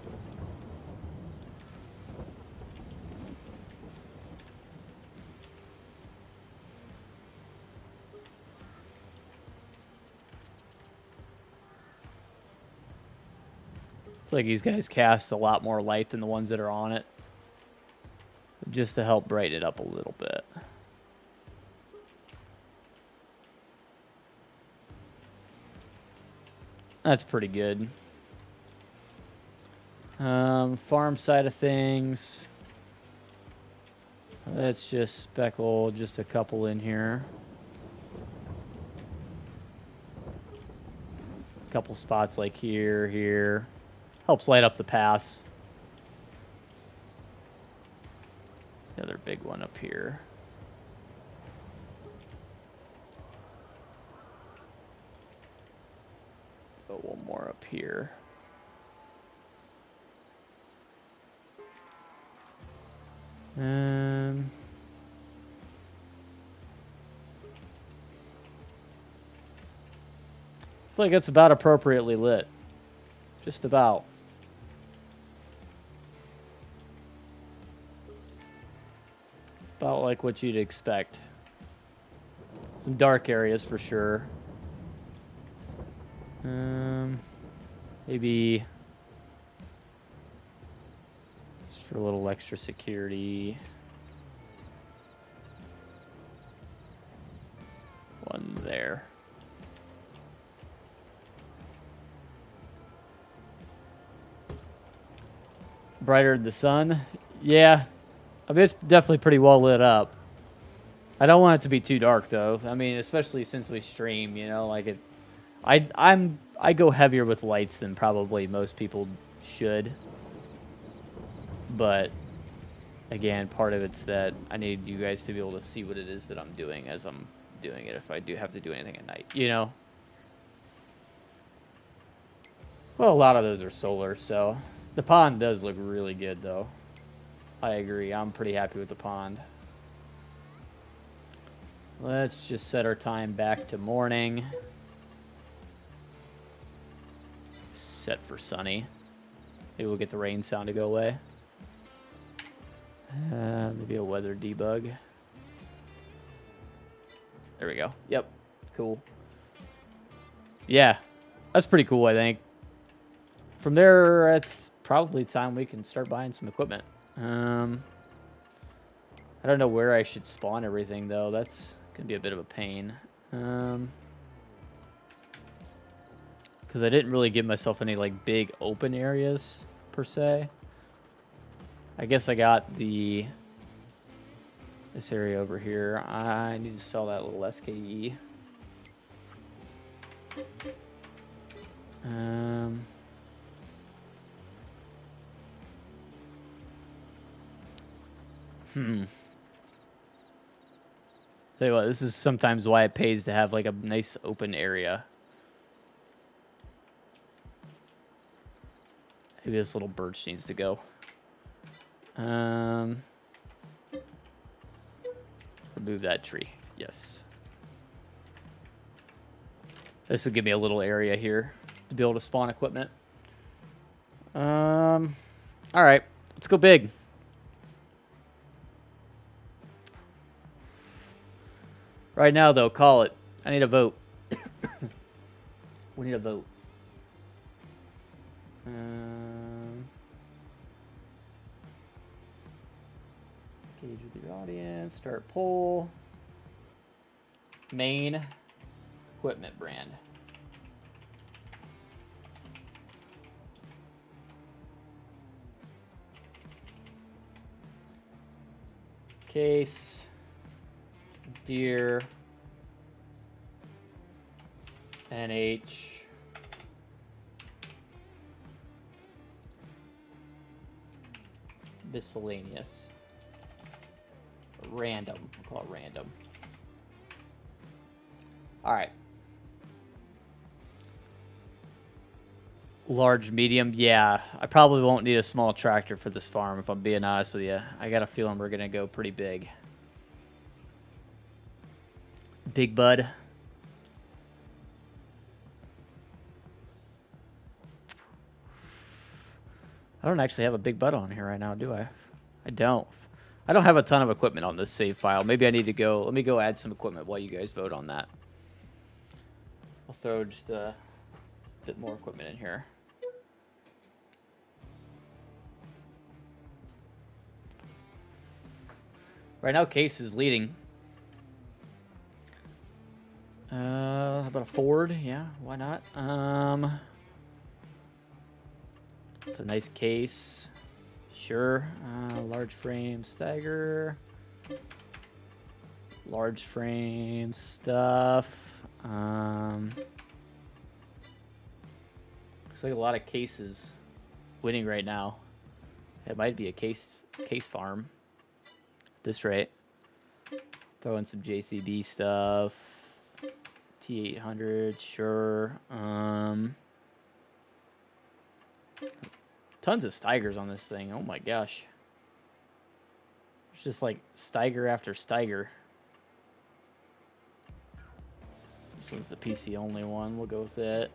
I feel like these guys cast a lot more light than the ones that are on it. Just to help brighten it up a little bit. That's pretty good. Farm side of things. Let's just speckle just a couple in here. A couple spots like here. Helps light up the paths. Another big one up here. Go one more up here. I feel like it's about appropriately lit. Just about. About like what you'd expect. Some dark areas for sure. Maybe just for a little extra security. One there. Brighter than the sun. Yeah. I mean, it's definitely pretty well lit up. I don't want it to be too dark though. I mean, especially since we stream, you know, like it. I go heavier with lights than probably most people should. But again, part of it's that I need you guys to be able to see what it is that I'm doing as I'm doing it. If I do have to do anything at night, you know. Well, a lot of those are solar, so the pond does look really good though. I agree. I'm pretty happy with the pond. Let's just set our time back to morning. Set for sunny. Maybe we'll get the rain sound to go away. Maybe a weather debug. There we go. Yep. Cool. Yeah. That's pretty cool, I think. From there, it's probably time we can start buying some equipment. I don't know where I should spawn everything, though. That's going to be a bit of a pain. Because I didn't really give myself any, like, big open areas, per se. I guess I got this area over here. I need to sell that little SKE. Tell you what, this is sometimes why it pays to have like a nice open area. Maybe this little birch needs to go. Remove that tree. Yes. This will give me a little area here to be able to spawn equipment. All right, let's go big. Right now, though, call it. I need a vote. We need a vote. Engage with your audience. Start poll. Main equipment brand. Case. Deer. NH. Miscellaneous. Random. We'll call it random. All right. Large, medium. Yeah, I probably won't need a small tractor for this farm, if I'm being honest with you. I got a feeling we're going to go pretty big. Big bud. I don't actually have a big bud on here right now, do I? I don't. I don't have a ton of equipment on this save file. Maybe I need to go. Let me go add some equipment while you guys vote on that. I'll throw just a bit more equipment in here. Right now, Case is leading. How about a Ford? Yeah, why not? It's a nice case. Sure. Large frame stagger. Large frame stuff. Looks like a lot of cases winning right now. It might be a case farm. this rate. Throw in some JCB stuff. T800, sure. Tons of Steigers on this thing. Oh my gosh. It's just like Steiger after Steiger. This one's the PC only one. We'll go with it.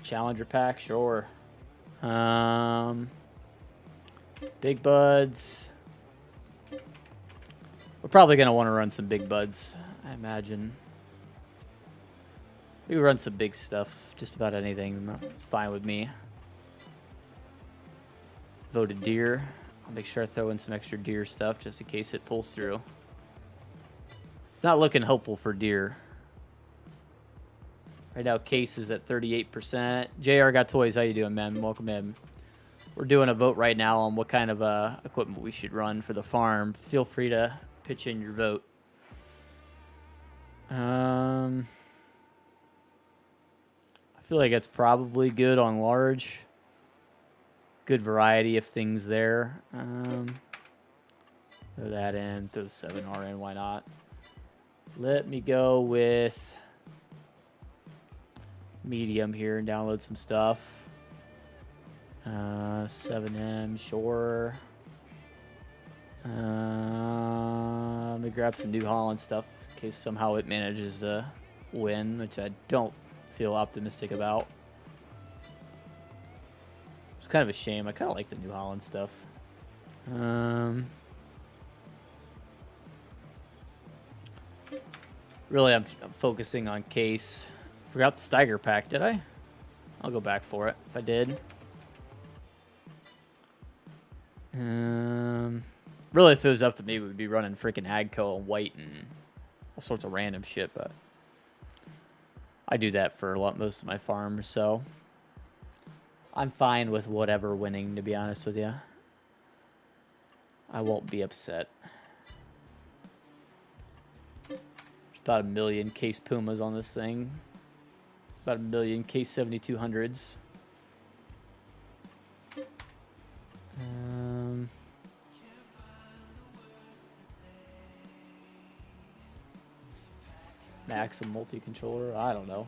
Challenger pack, sure. Big buds. We're probably going to want to run some big buds, I imagine. We run some big stuff. Just about anything. It's fine with me. Voted deer. I'll make sure I throw in some extra deer stuff just in case it pulls through. It's not looking hopeful for deer. Right now, case is at 38%. JR Got Toys, how you doing, man? Welcome in. We're doing a vote right now on what kind of equipment we should run for the farm. Feel free to pitch in your vote. I feel like it's probably good on large. Good variety of things there. Throw that in. Throw the 7R in. Why not? Let me go with medium here and download some stuff. 7M, sure. Let me grab some New Holland stuff in case somehow it manages to win, which I don't feel optimistic about. It's kind of a shame. I kind of like the New Holland stuff. Really, I'm focusing on case. Forgot the Steiger pack, did I? I'll go back for it if I did. Really, if it was up to me, we'd be running freaking Agco and white and all sorts of random shit, but I do that for most of my farms, so I'm fine with whatever winning, to be honest with you. I won't be upset. There's about 1 million case Pumas on this thing. About 1 million case 7200s. Maxim multi-controller, I don't know.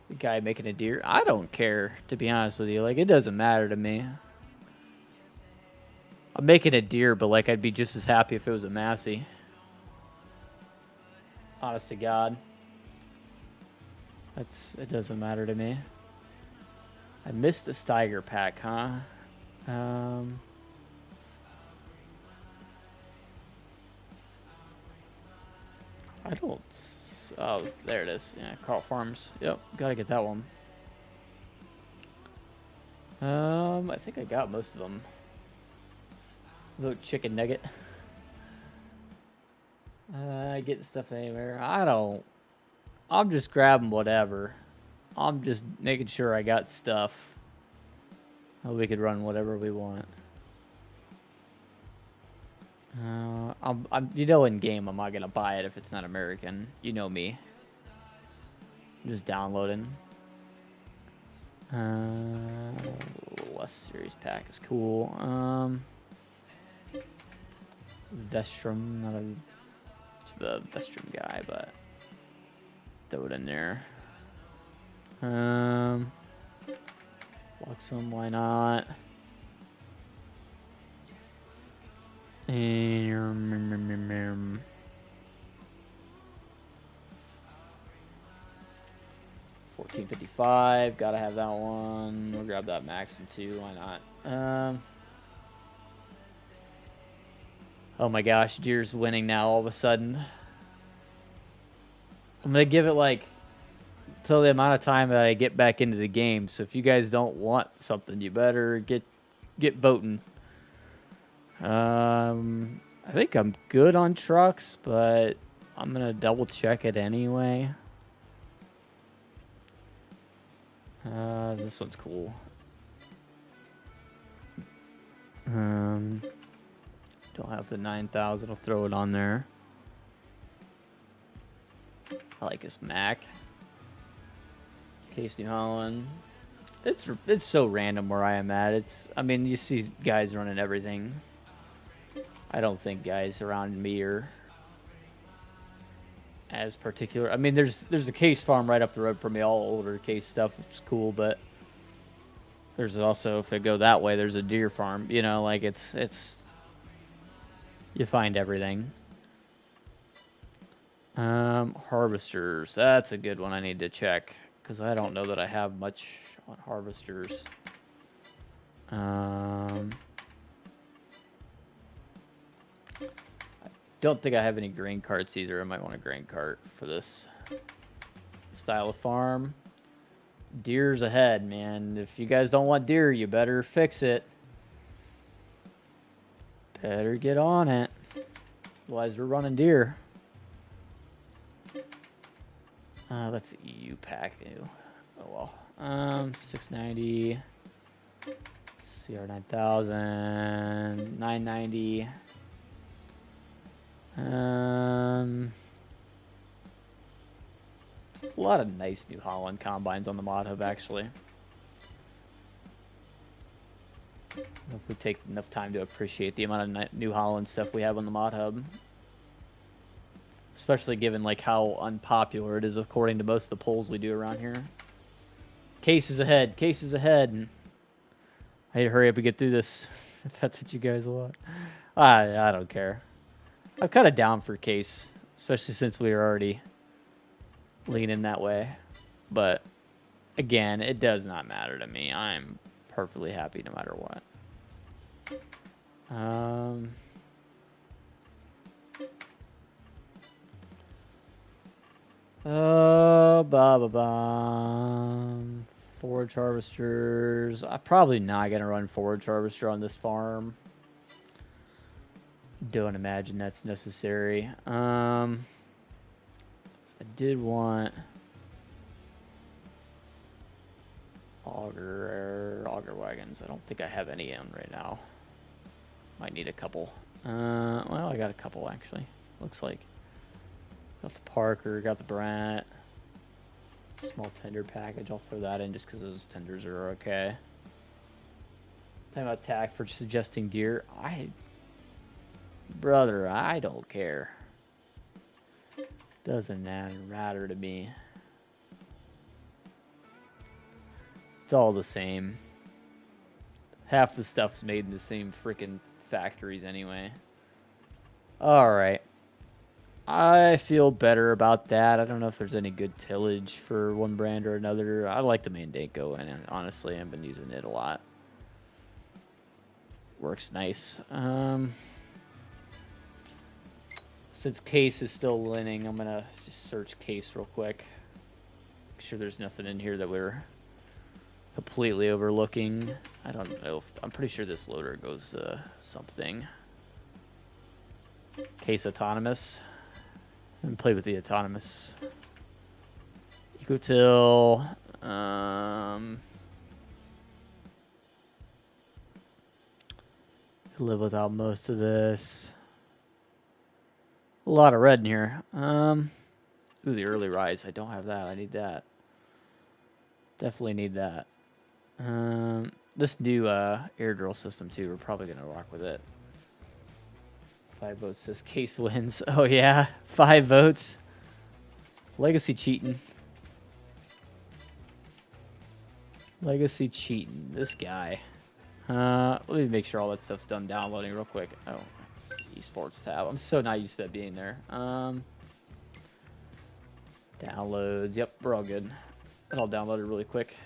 The guy making a deer, I don't care, to be honest with you. Like, it doesn't matter to me. I'm making a deer, but like, I'd be just as happy if it was a Massey. Honest to God. It doesn't matter to me. I missed a Steiger pack, huh? I don't... Oh, there it is. Yeah, Carl Farms. Yep, gotta get that one. I think I got most of them. Vote chicken nugget. Getting stuff anywhere. I don't... I'm just grabbing whatever. I'm just making sure I got stuff. We could run whatever we want. You know, in game, I'm not gonna buy it if it's not American. You know me. I'm just downloading. Less series pack is cool. Vestrum, not a Vestrum guy, but throw it in there. Luxem, why not? And 1455, gotta have that one. We'll grab that Maxim too, why not? Oh my gosh, Deer's winning now all of a sudden. I'm gonna give it like till the amount of time that I get back into the game. So if you guys don't want something, you better get voting. I think I'm good on trucks, but I'm gonna double check it anyway. This one's cool. Don't have the 9,000. I'll throw it on there. I like this Mac. Case New Holland. it's so random where I am at. I mean, you see guys running everything. I don't think guys around me are as particular. I mean, there's a case farm right up the road from me, all older case stuff, which is cool, but there's also, if I go that way, there's a deer farm. You know, like it's you find everything. Harvesters. That's a good one I need to check because I don't know that I have much on harvesters. I don't think I have any grain carts either. I might want a grain cart for this style of farm. Deer's ahead, man. If you guys don't want deer, you better fix it. Better get on it. Otherwise, we're running deer. That's the EU pack. Ew. Oh well. 690. CR 9000. 990. A lot of nice New Holland combines on the mod hub, actually. If we take enough time to appreciate the amount of New Holland stuff we have on the mod hub. Especially given like how unpopular it is according to most of the polls we do around here. Cases ahead, cases ahead. And I need to hurry up and get through this if that's what you guys want. I don't care. I'm kind of down for case, especially since we were already leaning that way. But again, it does not matter to me. I'm perfectly happy no matter what. Forage harvesters. I'm probably not going to run forage harvester on this farm. Don't imagine that's necessary. I did want auger wagons. I don't think I have any in right now. Might need a couple. Well, I got a couple actually. Looks like. Got the Parker, got the Brant. Small tender package. I'll throw that in just because those tenders are okay. Time about attack for suggesting deer. Brother, I don't care. Doesn't matter to me. It's all the same. Half the stuff's made in the same freaking factories anyway. Alright. I feel better about that. I don't know if there's any good tillage for one brand or another. I like the Mandingo, and honestly, I've been using it a lot. Works nice. Since case is still winning, I'm going to just search case real quick. Make sure there's nothing in here that we're completely overlooking. I don't know. I'm pretty sure this loader goes something. Case autonomous. And play with the autonomous. Ecotil. Live without most of this. A lot of red in here. Ooh, the early rise. I don't have that. I need that. Definitely need that. This new air drill system too. We're probably gonna rock with it. 5 votes says case wins. Oh yeah, 5 votes. Legacy cheating. Legacy cheating. This guy. Let me make sure all that stuff's done downloading real quick. Oh, esports tab. I'm so not used to that being there. Downloads. Yep, we're all good. And I'll download it really quick.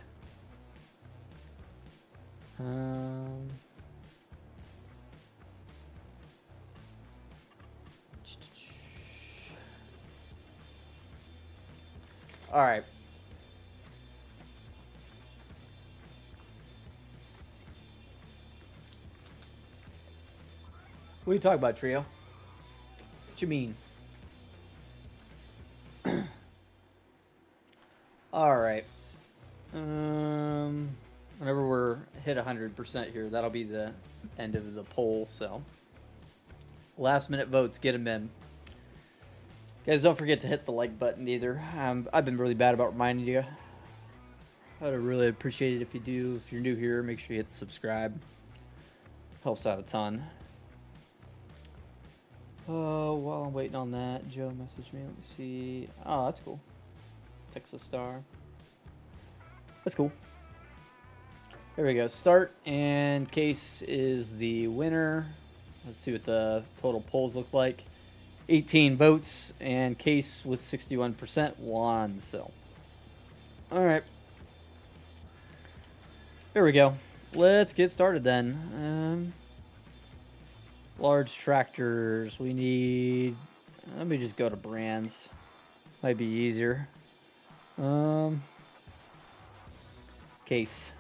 All right. What are you talking about, Trio? What you mean? All right. Whenever we're hit 100% here, that'll be the end of the poll. So, last minute votes, get them in. Guys, don't forget to hit the like button either. I've been really bad about reminding you. I'd really appreciate it if you do. If you're new here, make sure you hit subscribe. Helps out a ton. While I'm waiting on that, Joe messaged me. Let me see. Oh, that's cool. Texas Star. That's cool. There we go. Start and Case is the winner. Let's see what the total polls look like. 18 votes and Case with 61% won. So, all right. There we go. Let's get started then. Large tractors. We need. Let me just go to brands. Might be easier. Case.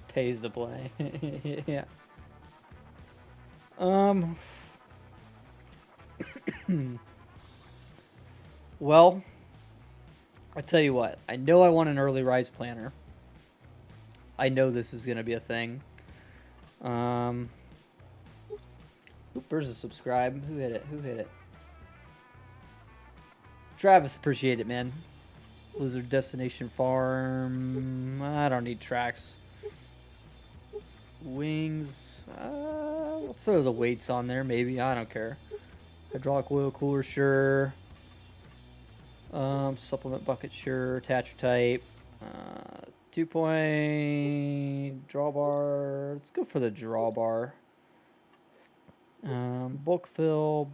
Pays to play. Yeah. Well, I tell you what. I know I want an early rise planner. I know this is gonna be a thing. Oop, there's a subscribe. Who hit it? Who hit it? Travis, appreciate it, man. Blizzard Destination Farm. I don't need tracks. Wings. We'll throw the weights on there, maybe. I don't care. Hydraulic oil cooler, sure. Supplement bucket, sure. Attacher type. 2-point drawbar. Let's go for the drawbar. Bulk fill,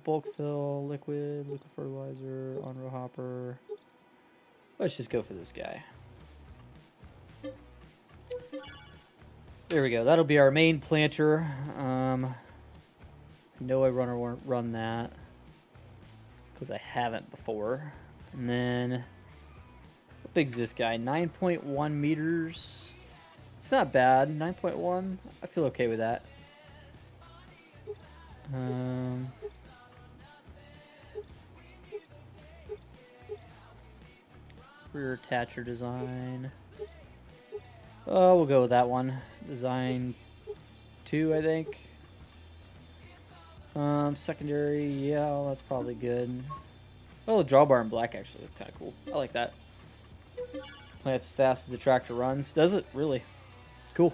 liquid fertilizer, on-row hopper. Let's just go for this guy. There we go. That'll be our main planter. I know I run that because I haven't before. And then, how big is this guy? 9.1 meters. It's not bad. 9.1. I feel okay with that. Rear attacher design. Oh, we'll go with that one. Design 2, I think. Secondary, yeah, that's probably good. Oh, the drawbar in black actually looks kind of cool. I like that. That's as fast as the tractor runs. Does it? Really? Cool.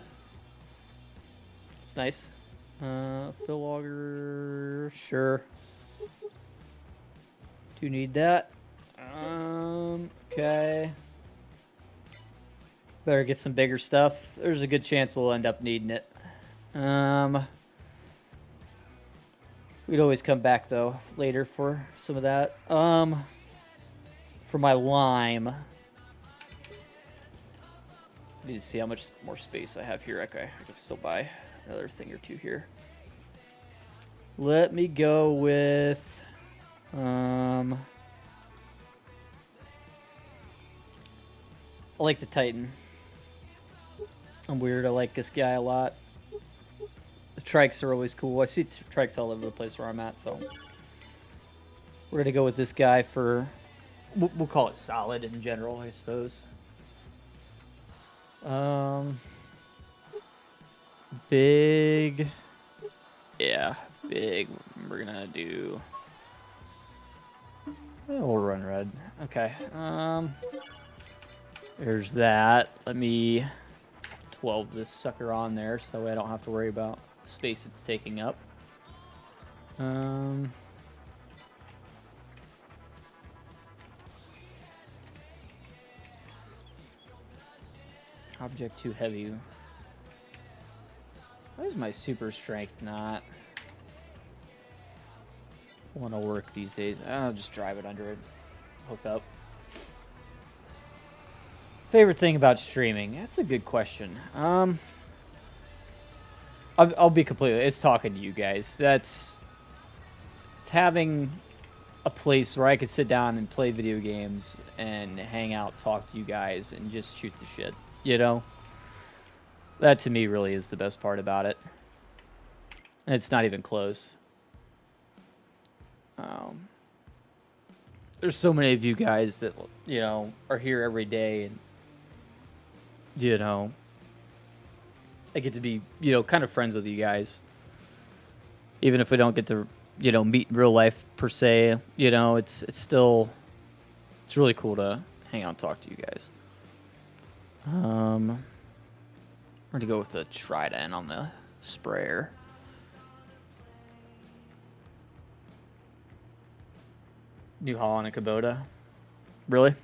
It's nice. Fill auger, sure. Do you need that? Okay. Better get some bigger stuff. There's a good chance we'll end up needing it. We'd always come back though later for some of that. For my lime, I need to see how much more space I have here. Okay, I can still buy another thing or two here. Let me go with I like the Titan. I'm weird. I like this guy a lot. The trikes are always cool. I see trikes all over the place where I'm at, so we're gonna go with this guy for. We'll call it solid in general, I suppose. Big. Yeah, big. We're gonna do. We'll run red. Okay. There's that. Let me 12 this sucker on there so that way I don't have to worry about the space it's taking up. Object too heavy. Why is my super strength not want to work these days? I'll just drive it under it, hook up. Favorite thing about streaming? That's a good question. I'll be completely. It's talking to you guys. It's having a place where I could sit down and play video games and hang out, talk to you guys, and just shoot the shit. You know, that to me really is the best part about it. And it's not even close. There's so many of you guys that, you know, are here every day, and you know, I get to be, you know, kind of friends with you guys. Even if we don't get to you know, meet in real life per se. You know, it's still, it's really cool to hang out and talk to you guys. I'm gonna go with the Trident on the sprayer. New Holland and Kubota. Really?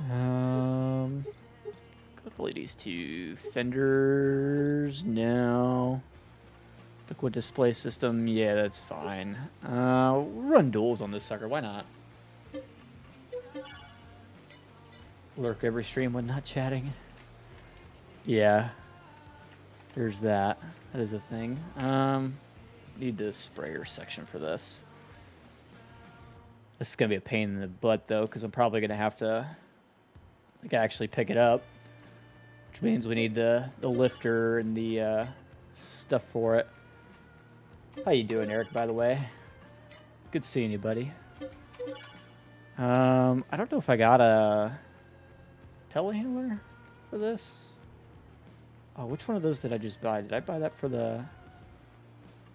Go to these two fenders. No. Liquid display system. Yeah, that's fine. We'll run duals on this sucker. Why not? Lurk every stream when not chatting. Yeah. There's that. That is a thing. Need the sprayer section for this. This is going to be a pain in the butt, though, because I'm probably going to have to actually pick it up. Which means we need the lifter and the stuff for it. How you doing, Eric, by the way? Good seeing you, buddy. I don't know if I got a telehandler for this. Oh, which one of those did I just buy? Did I buy that for the...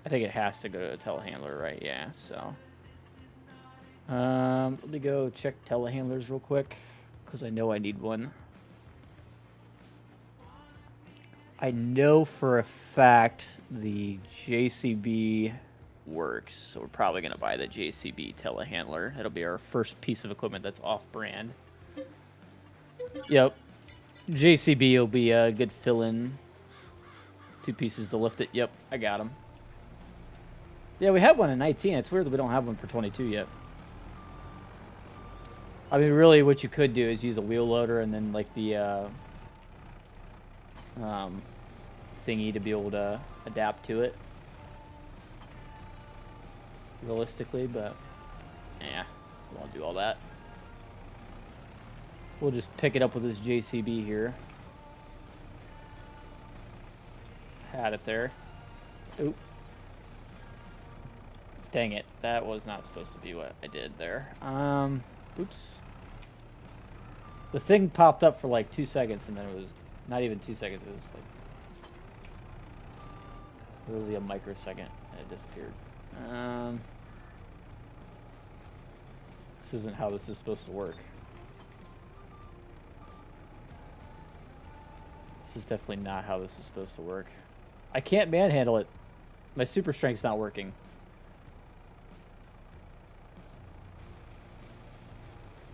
I think it has to go to a telehandler, right? Yeah, so... let me go check telehandlers real quick, because I know I need one. I know for a fact the JCB works, so we're probably going to buy the JCB telehandler. It'll be our first piece of equipment that's off-brand. Yep. JCB will be a good fill-in. 2 pieces to lift it. Yep, I got them. Yeah, we have one in 19. It's weird that we don't have one for 22 yet. I mean, really, what you could do is use a wheel loader and then, like, the thingy to be able to adapt to it. Realistically, but, yeah, we won't do all that. We'll just pick it up with this JCB here. Had it there. Oop. Dang it. That was not supposed to be what I did there. Oops. The thing popped up for like 2 seconds, and then it was not even 2 seconds. It was like literally a microsecond, and it disappeared. This isn't how this is supposed to work. This is definitely not how this is supposed to work. I can't manhandle it. My super strength's not working.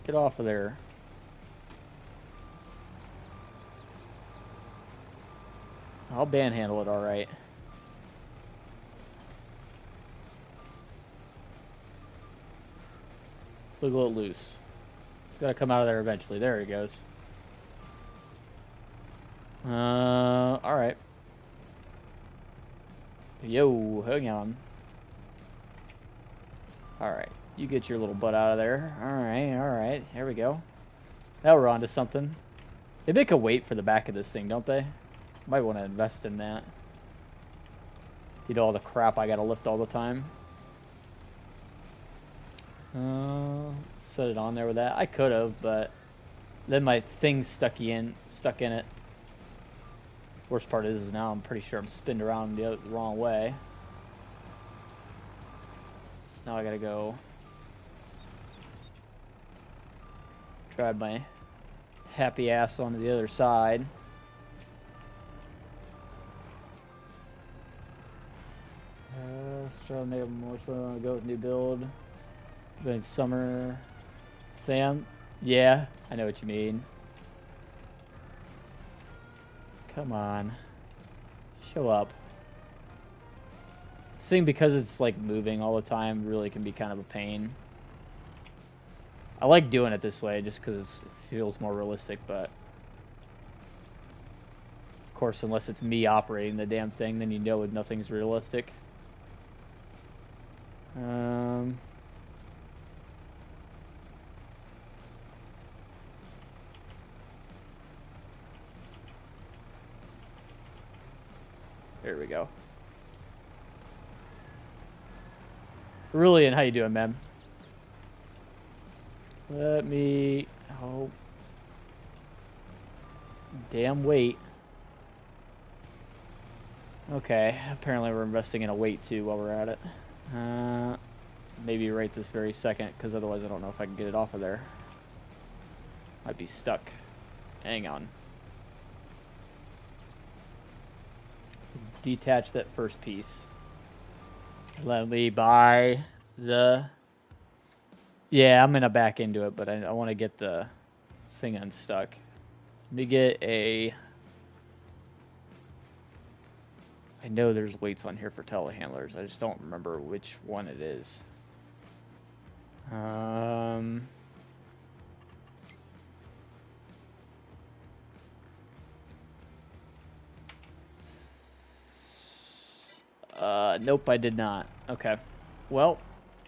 Get off of there. I'll manhandle it all right. Wiggle it loose. It's got to come out of there eventually. There it goes. All right. Yo, hang on. All right. You get your little butt out of there. All right. Here we go. Now we're on to something. They make a weight for the back of this thing, don't they? Might want to invest in that. You know all the crap I gotta lift all the time. Set it on there with that. I could have, but then my thing stuck in it. Worst part is now I'm pretty sure I'm spinning around the wrong way. So now I gotta go drive my happy ass onto the other side. Let's try to make which one I want to go with new build. Doing summer thing. Yeah, I know what you mean. Come on. Show up. This thing, because it's like moving all the time, really can be kind of a pain. I like doing it this way just because it feels more realistic, but of course, unless it's me operating the damn thing, then you know nothing's realistic. There we go. Rulian, how you doing, man? Let me... Oh. Damn weight. Okay, apparently we're investing in a weight too while we're at it. Maybe right this very second, because otherwise I don't know if I can get it off of there. Might be stuck. Hang on. Detach that first piece. Let me buy the... Yeah, I'm going to back into it, but I want to get the thing unstuck. Let me get a... I know there's weights on here for telehandlers. I just don't remember which one it is. Nope, I did not. Okay. Well,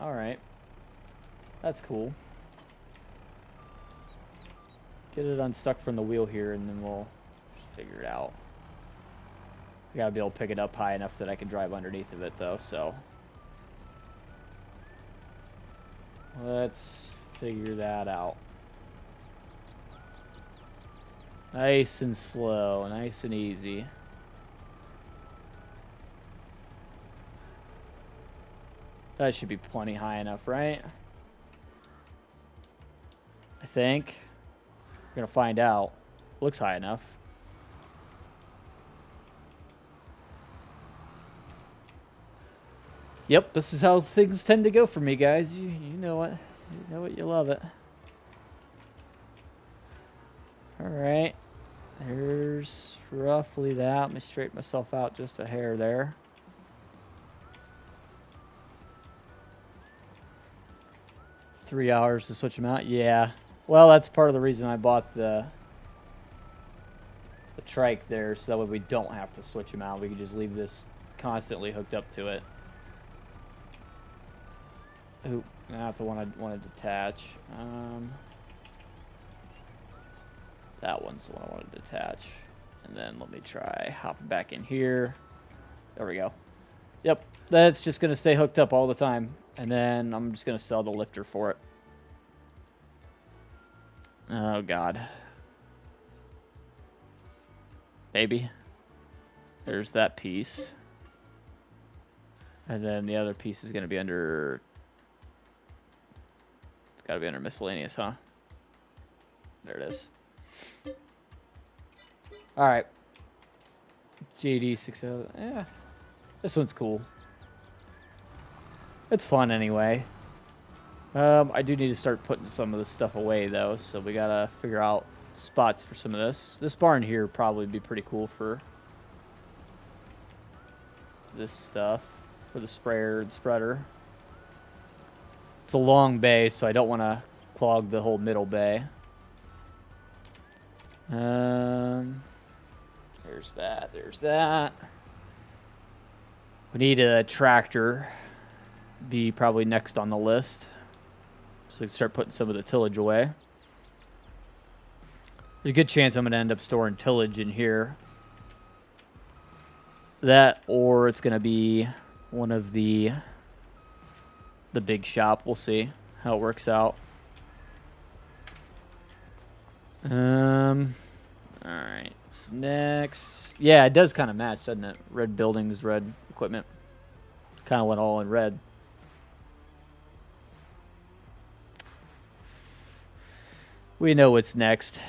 all right. That's cool. Get it unstuck from the wheel here, and then we'll just figure it out. I gotta be able to pick it up high enough that I can drive underneath of it, though, so. Let's figure that out. Nice and slow, nice and easy. That should be plenty high enough, right? I think. We're gonna find out. Looks high enough. Yep, this is how things tend to go for me, guys. You know it. You know it, you love it. Alright. There's roughly that. Let me straighten myself out just a hair there. $3 hours to switch them out? Yeah. Well, that's part of the reason I bought the trike there, so that way we don't have to switch them out. We can just leave this constantly hooked up to it. Ooh, not the one I want to detach. That one's the one I want to detach. And then let me try hopping back in here. There we go. Yep, that's just going to stay hooked up all the time. And then I'm just going to sell the lifter for it. Oh, God. Maybe. There's that piece. And then the other piece is going to be under... It's got to be under miscellaneous, huh? There it is. All right. JD60. Yeah. This one's cool. It's fun anyway. I do need to start putting some of this stuff away, though, so we gotta figure out spots for some of this. This barn here would probably be pretty cool for this stuff, for the sprayer and spreader. It's a long bay, so I don't want to clog the whole middle bay. There's that. There's that. We need a tractor. Be probably next on the list. So we can start putting some of the tillage away. There's a good chance I'm going to end up storing tillage in here. That, or it's going to be one of the big shop. We'll see how it works out. Alright, so next. Yeah, it does kind of match, doesn't it? Red buildings, red equipment. Kind of went all in red. We know what's next.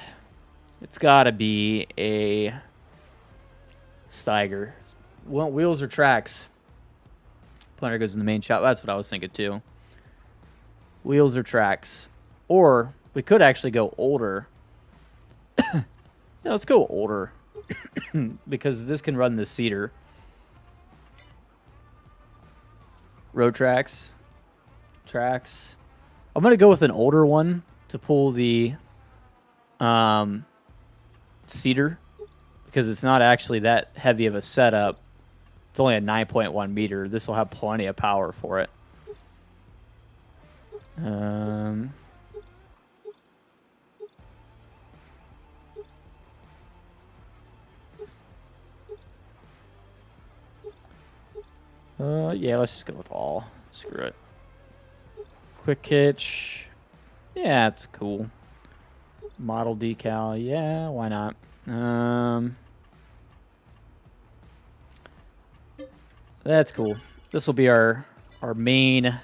It's got to be a Steiger. Well, wheels or tracks? Planner goes in the main shop. That's what I was thinking too. Wheels or tracks. Or we could actually go older. Yeah, let's go older. Because this can run the cedar. Road tracks. Tracks. I'm going to go with an older one to pull the cedar. Because it's not actually that heavy of a setup. It's only a 9.1 meter. This will have plenty of power for it. Yeah, let's just go with all. Screw it. Quick hitch. Yeah, it's cool. Model decal. Yeah, why not? That's cool. This will be our main.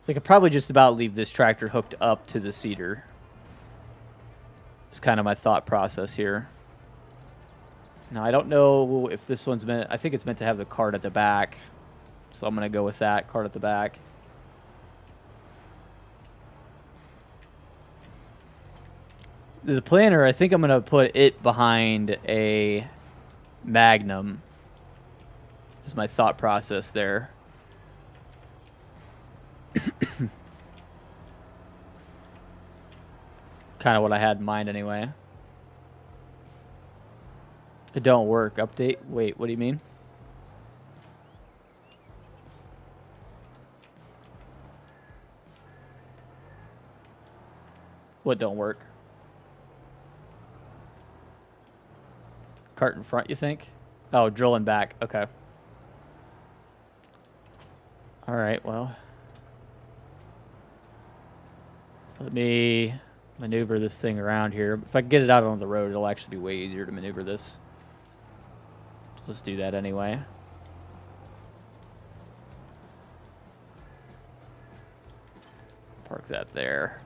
We could probably just about leave this tractor hooked up to the seeder. It's kind of my thought process here. Now, I don't know if this one's meant... I think it's meant to have the cart at the back. So I'm going to go with that, cart at the back. The planter, I think I'm going to put it behind a Magnum. Is my thought process there. Kind of what I had in mind anyway. It don't work. Update. Wait, what do you mean? What don't work? Cart in front, you think? Oh, drilling back. Okay. All right, well. Let me maneuver this thing around here. If I can get it out on the road, it'll actually be way easier to maneuver this. So let's do that anyway. Park that there.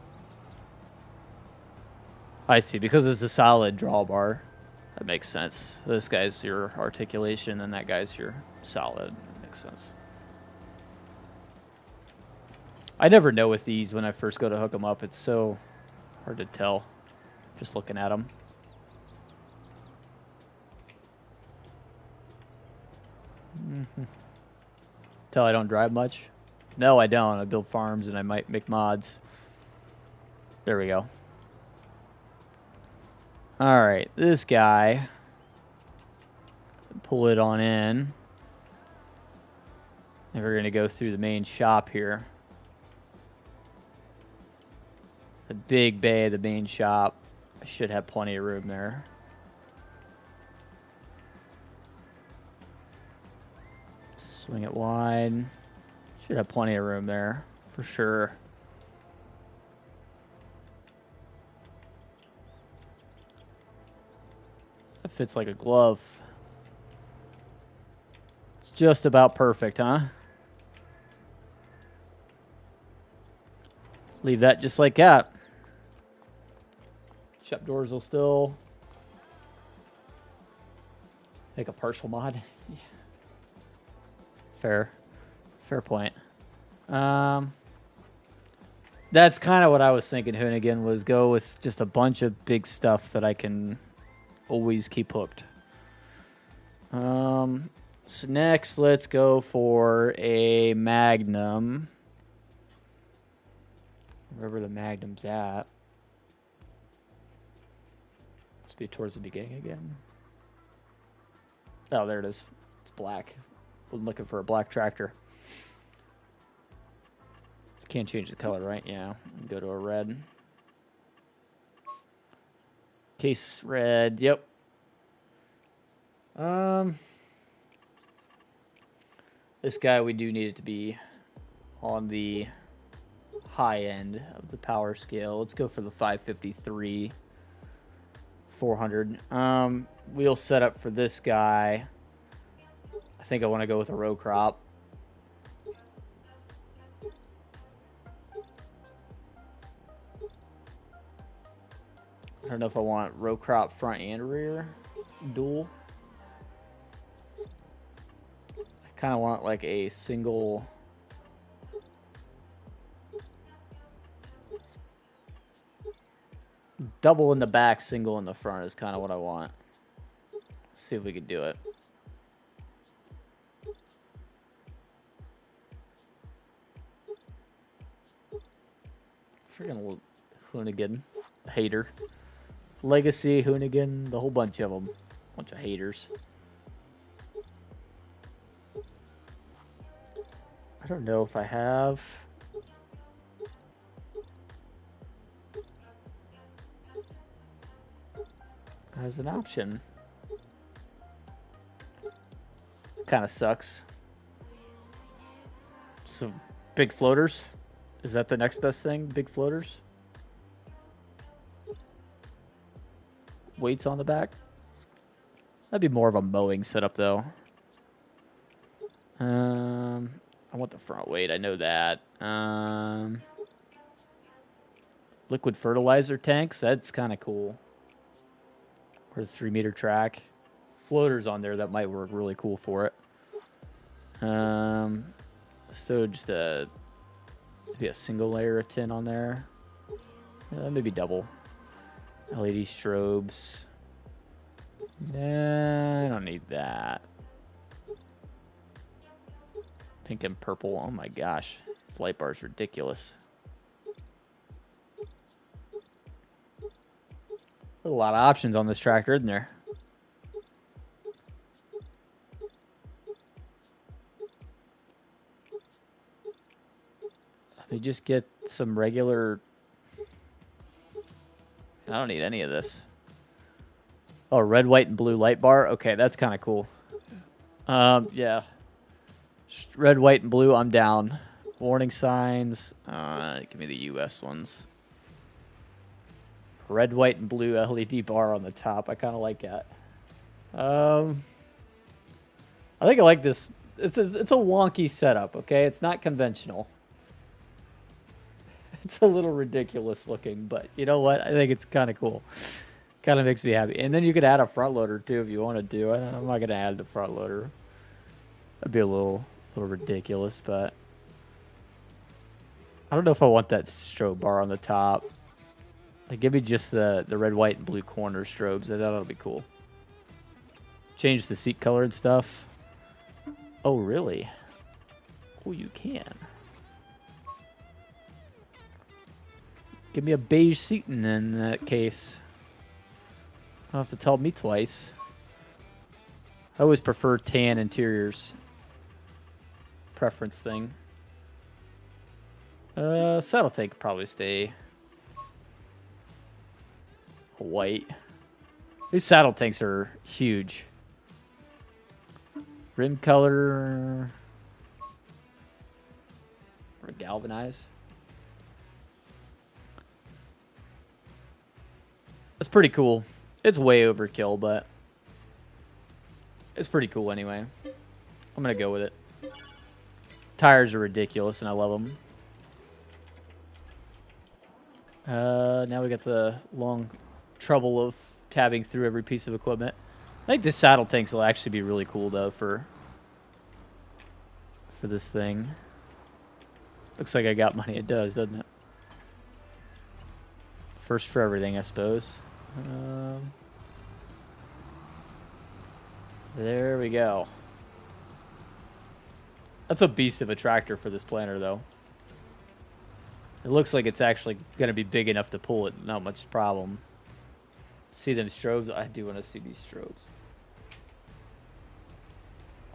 I see. Because it's a solid drawbar, that makes sense. This guy's your articulation, and that guy's your solid. That makes sense. I never know with these when I first go to hook them up. It's so hard to tell just looking at them. Tell I don't drive much? No, I don't. I build farms and I might make mods. There we go. All right, this guy. Pull it on in. And we're going to go through the main shop here. The big bay of the main shop. I should have plenty of room there. Swing it wide. Should have plenty of room there, for sure. That fits like a glove. It's just about perfect, huh? Leave that just like that. Shop doors will still make a partial mod. Yeah. Fair point. That's kind of what I was thinking, Hoonigan, was go with just a bunch of big stuff that I can always keep hooked. So next, let's go for a Magnum. Wherever the Magnum's at. Must be towards the beginning again. Oh, there it is. It's black. I'm looking for a black tractor. Can't change the color, right? Yeah. Go to a red. Case red. Yep. This guy, we do need it to be on the high end of the power scale. Let's go for the 553 400. Wheel setup for this guy. I think I want to go with a row crop. I don't know if I want row crop front and rear dual. I kind of want like a single. Double in the back, single in the front is kind of what I want. Let's see if we can do it. Freaking Hoonigan, hater. Legacy, Hoonigan, the whole bunch of them. Bunch of haters. I don't know if I have. As an option. Kind of sucks. So, big floaters. Is that the next best thing? Big floaters? Weights on the back? That'd be more of a mowing setup, though. I want the front weight. I know that. Liquid fertilizer tanks. That's kind of cool. Or the 3-meter track. Floaters on there. That might work really cool for it. So just maybe a single layer of tin on there. Maybe double. LED strobes. Nah, I don't need that. Pink and purple. Oh my gosh. This light bar is ridiculous. There's a lot of options on this tractor, isn't there? Let me just get some regular... I don't need any of this. Oh, red, white, and blue light bar? Okay, that's kind of cool. Yeah. Red, white, and blue, I'm down. Warning signs. Give me the US ones. Red, white, and blue LED bar on the top. I kind of like that. I think I like this. It's a wonky setup, okay? It's not conventional. It's a little ridiculous looking, but you know what? I think it's kind of cool. Kind of makes me happy. And then you could add a front loader too if you want to do it. I'm not going to add the front loader. That'd be a little ridiculous, but I don't know if I want that strobe bar on the top. Like, give me just the red, white, and blue corner strobes. I thought that'll be cool. Change the seat color and stuff. Oh, really? Oh, you can. Give me a beige seating in that case. I don't have to tell me twice. I always prefer tan interiors. Preference thing. Saddle tank could probably stay white. These saddle tanks are huge. Rim color. Or galvanized. That's pretty cool. It's way overkill, but it's pretty cool anyway. I'm going to go with it. Tires are ridiculous, and I love them. Now we got the long trouble of tabbing through every piece of equipment. I think the saddle tanks will actually be really cool, though, for this thing. Looks like I got money. It does, doesn't it? First for everything, I suppose. There we go. That's a beast of a tractor for this planter, though. It looks like it's actually going to be big enough to pull it. Not much problem. See them strobes? I do want to see these strobes.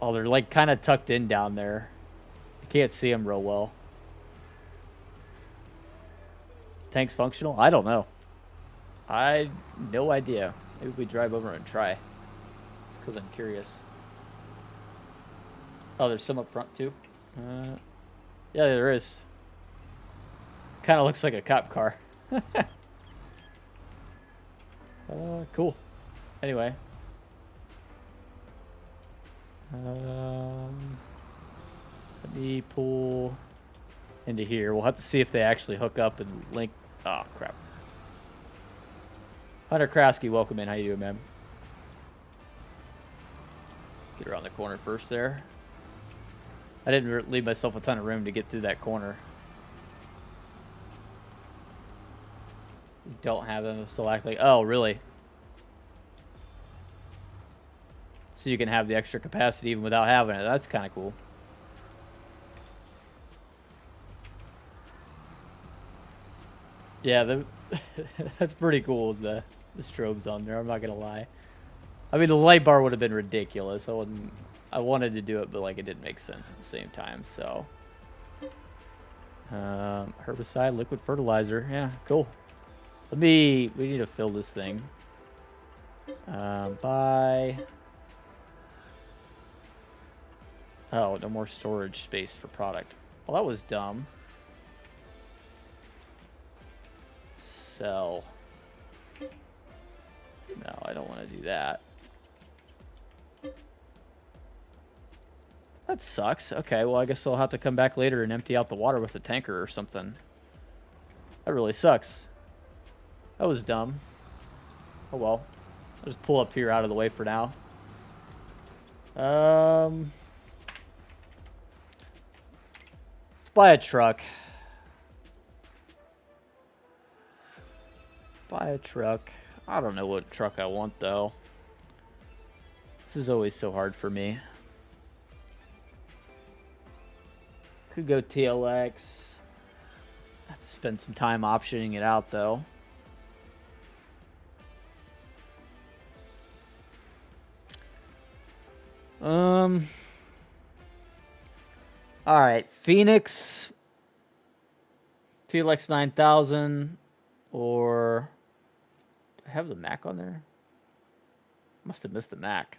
Oh, they're like kind of tucked in down there. I can't see them real well. Tank's functional? I don't know. No idea. Maybe we drive over and try. Just because I'm curious. Oh, there's some up front too. Yeah, there is. Kind of looks like a cop car. Cool. Anyway. Let me pull into here. We'll have to see if they actually hook up and link. Oh, crap. Hunter Krasky, welcome in. How you doing, man? Get around the corner first there. I didn't leave myself a ton of room to get through that corner. You don't have them still act like... Oh, really? So you can have the extra capacity even without having it. That's kind of cool. Yeah, that's pretty cool, the strobes on there. I'm not going to lie. I mean, the light bar would have been ridiculous. I wanted to do it, but like it didn't make sense at the same time. So, herbicide, liquid fertilizer. Yeah, cool. We need to fill this thing. By... Oh, no more storage space for product. Well, that was dumb. Sell. No, I don't want to do that. That sucks. Okay, well, I guess I'll have to come back later and empty out the water with a tanker or something. That really sucks. That was dumb. Oh, well. I'll just pull up here out of the way for now. Let's buy a truck. Buy a truck. I don't know what truck I want, though. This is always so hard for me. Could go TLX. Have to spend some time optioning it out, though. All right, Phoenix, TLX 9000, or do I have the Mac on there? Must have missed the Mac.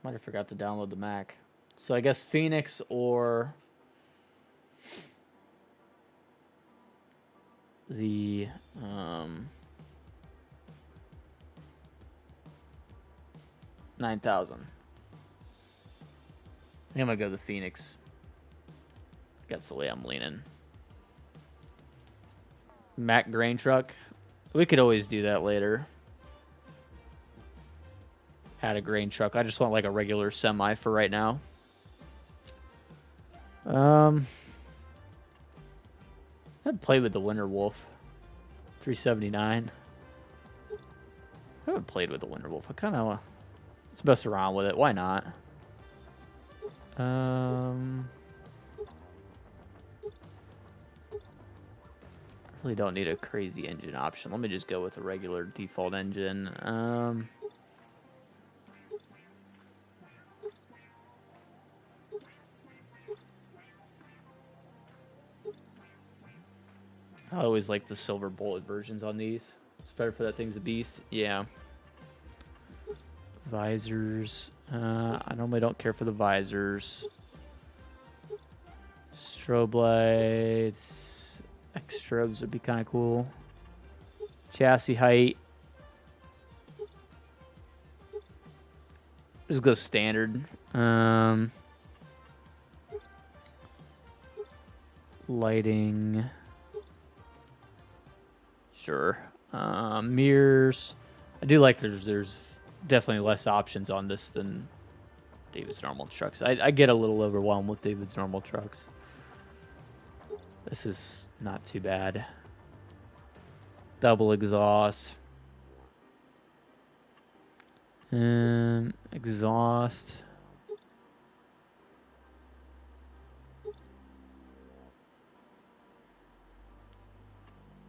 Might have forgot to download the Mac. So I guess Phoenix or the 9000. I think I'm gonna go the Phoenix. That's the way I'm leaning. Mac grain truck. We could always do that later. Add a grain truck. I just want like a regular semi for right now. I haven't played with the Winter Wolf. 379. I haven't played with the Winter Wolf. I kind of let's mess around with it. Why not? Really don't need a crazy engine option. Let me just go with a regular default engine. I always like the silver bullet versions on these. It's better for that thing's a beast. Yeah. Visors. I normally don't care for the visors. Strobe lights. X-strobes would be kind of cool. Chassis height. Just go standard. Lighting. Sure. Mirrors. I do like there's definitely less options on this than David's normal trucks. I get a little overwhelmed with David's normal trucks. This is not too bad. Double exhaust. Exhaust.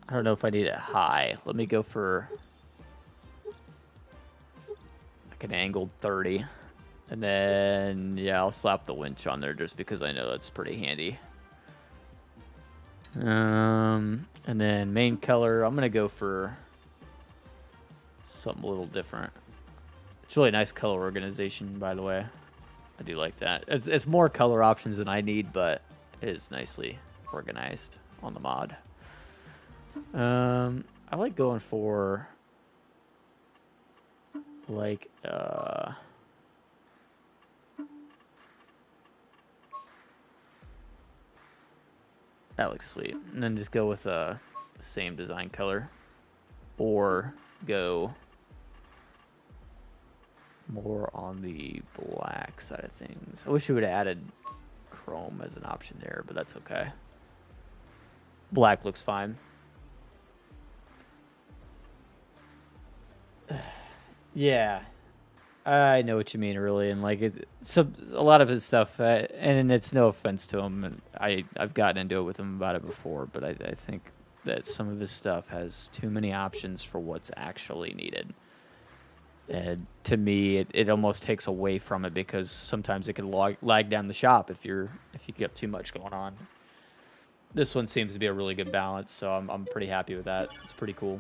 I don't know if I need it high. Let me go for like an angled 30. And then, yeah, I'll slap the winch on there just because I know that's pretty handy. And then main color, I'm going to go for something a little different. It's really nice color organization, by the way. I do like that. It's more color options than I need, but it is nicely organized on the mod. I like going for like that looks sweet. And then just go with the same design color, or go more on the black side of things. I wish we would have added chrome as an option there, but that's okay. Black looks fine. Yeah, I know what you mean, really, and like a lot of his stuff, and it's no offense to him, and I've gotten into it with him about it before, but I think that some of his stuff has too many options for what's actually needed. And to me, it almost takes away from it, because sometimes it can lag down the shop if you get too much going on. This one seems to be a really good balance, so I'm pretty happy with that. It's pretty cool.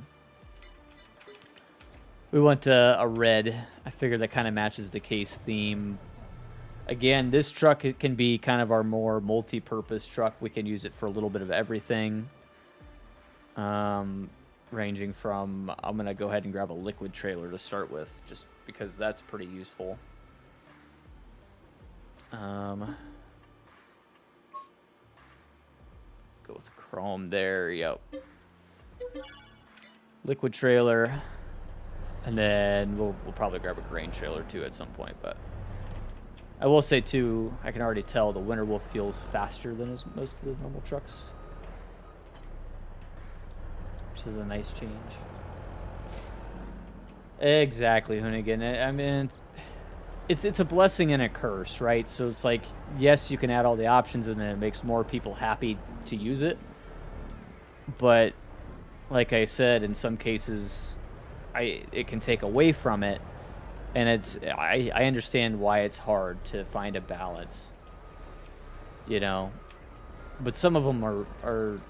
We went to a red. I figured that kind of matches the case theme. Again, this truck, it can be kind of our more multi-purpose truck. We can use it for a little bit of everything. Ranging from, I'm going to go ahead and grab a liquid trailer to start with, just because that's pretty useful. Go with chrome there. Yep. Liquid trailer. And then we'll probably grab a grain trailer too at some point. But I will say too, I can already tell the Winter Wolf feels faster than most of the normal trucks, which is a nice change. Exactly, Hoonigan. I mean, it's a blessing and a curse, right? So it's like, yes, you can add all the options, and then it makes more people happy to use it. But like I said, in some cases, it can take away from it, and I understand why it's hard to find a balance, you know. But some of them are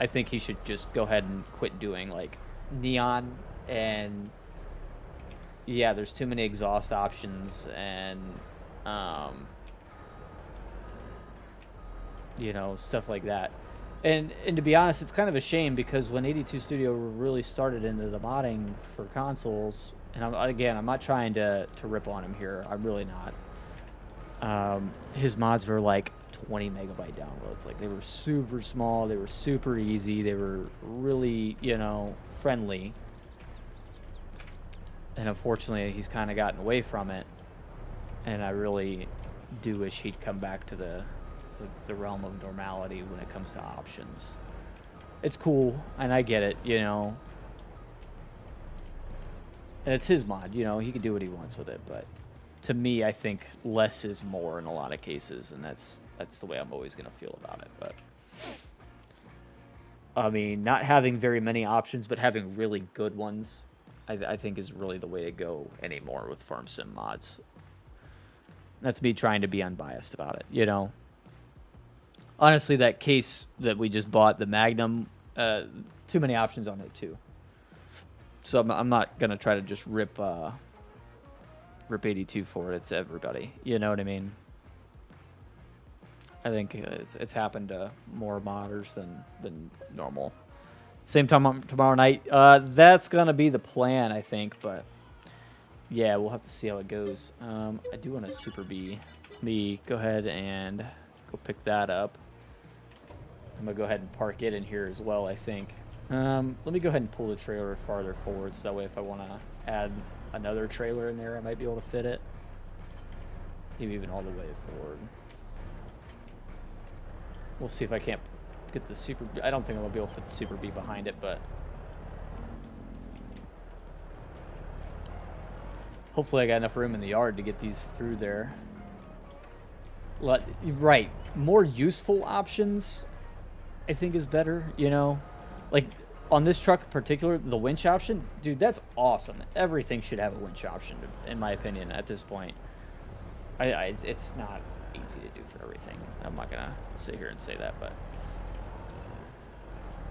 I think he should just go ahead and quit doing like neon, and yeah, there's too many exhaust options, and you know, stuff like that. And to be honest, it's kind of a shame, because when 82 Studio really started into the modding for consoles, and I'm not trying to rip on him here, I'm really not. His mods were like 20 megabyte downloads. Like, they were super small, they were super easy, they were really, you know, friendly. And unfortunately, he's kind of gotten away from it, and I really do wish he'd come back to the realm of normality when it comes to options. It's cool, and I get it, you know. And it's his mod, you know, he can do what he wants with it, but to me, I think less is more in a lot of cases, and that's the way I'm always going to feel about it. But I mean, not having very many options, but having really good ones, I think is really the way to go anymore with farm sim mods. That's me trying to be unbiased about it, you know. Honestly, that case that we just bought, the Magnum, too many options on it too. So I'm not gonna try to just rip 82 for it. It's everybody. You know what I mean? I think it's happened to more modders than normal. Same time tomorrow night. That's gonna be the plan, I think. But yeah, we'll have to see how it goes. I do want a Super B. Let me go ahead and go pick that up. I'm going to go ahead and park it in here as well, I think. Let me go ahead and pull the trailer farther forward, so that way if I want to add another trailer in there, I might be able to fit it. Maybe even all the way forward. We'll see if I can't get the Super B. I don't think I'll be able to fit the Super B behind it, but hopefully I got enough room in the yard to get these through there. Right. More useful options, I think, is better, you know? Like, on this truck in particular, the winch option, dude, that's awesome. Everything should have a winch option, in my opinion, at this point. It's not easy to do for everything. I'm not gonna sit here and say that, but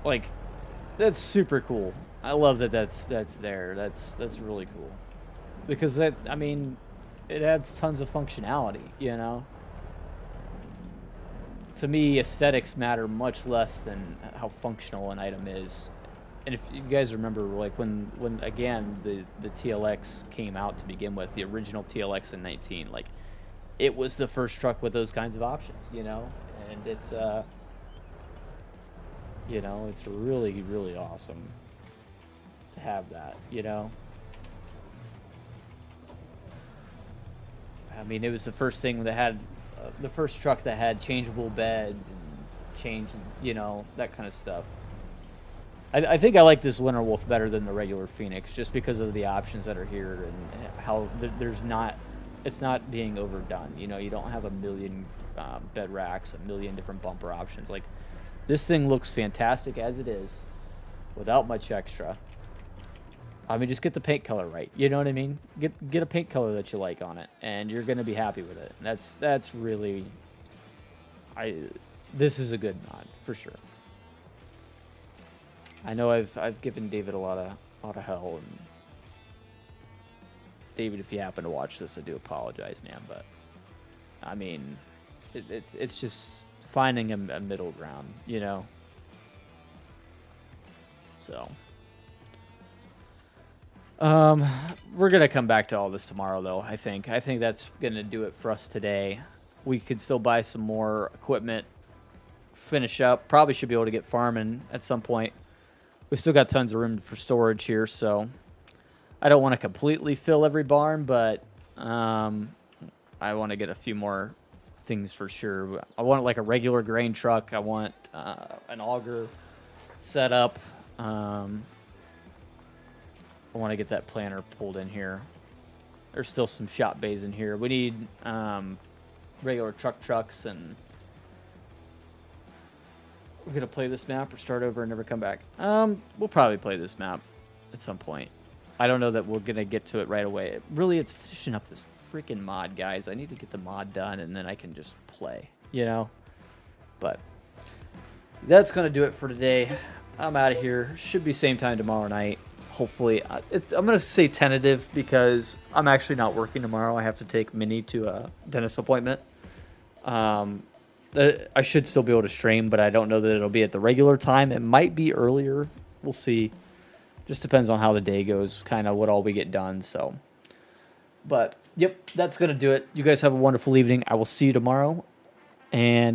like, that's super cool. I love that that's there. That's really cool, because that, I mean, it adds tons of functionality, you know. To me, aesthetics matter much less than how functional an item is. And if you guys remember, like, when again the TLX came out to begin with, the original TLX in 19, like, it was the first truck with those kinds of options, you know. And it's you know, it's really, really awesome to have that, you know. I mean, it was the first thing that had the first truck that had changeable beds and you know, that kind of stuff. I think I like this Winter Wolf better than the regular Phoenix, just because of the options that are here and how it's not being overdone. You know, you don't have a million bed racks, a million different bumper options. Like, this thing looks fantastic as it is, without much extra. I mean, just get the paint color right. You know what I mean? Get a paint color that you like on it, and you're gonna be happy with it. And that's really, this is a good mod for sure. I know I've given David a lot of hell, and David, if you happen to watch this, I do apologize, man. But I mean, it's just finding a middle ground, you know. So. We're gonna come back to all this tomorrow, though. I think that's gonna do it for us today. we could still buy some more equipment, finish up. Probably should be able to get farming at some point. We still got tons of room for storage here, so I don't want to completely fill every barn, but I want to get a few more things for sure. I want like a regular grain truck. I want an auger set up. I want to get that planter pulled in here. There's still some shop bays in here. We need regular trucks, and we're going to play this map or start over and never come back. We'll probably play this map at some point. I don't know that we're going to get to it right away. Really, it's finishing up this freaking mod, guys. I need to get the mod done, and then I can just play, you know? But that's going to do it for today. I'm out of here. Should be same time tomorrow night. Hopefully. I'm going to say tentative because I'm actually not working tomorrow. I have to take Minnie to a dentist appointment. I should still be able to stream, but I don't know that it'll be at the regular time. It might be earlier. We'll see. Just depends on how the day goes, kind of what all we get done. So, but, yep, that's going to do it. You guys have a wonderful evening. I will see you tomorrow. And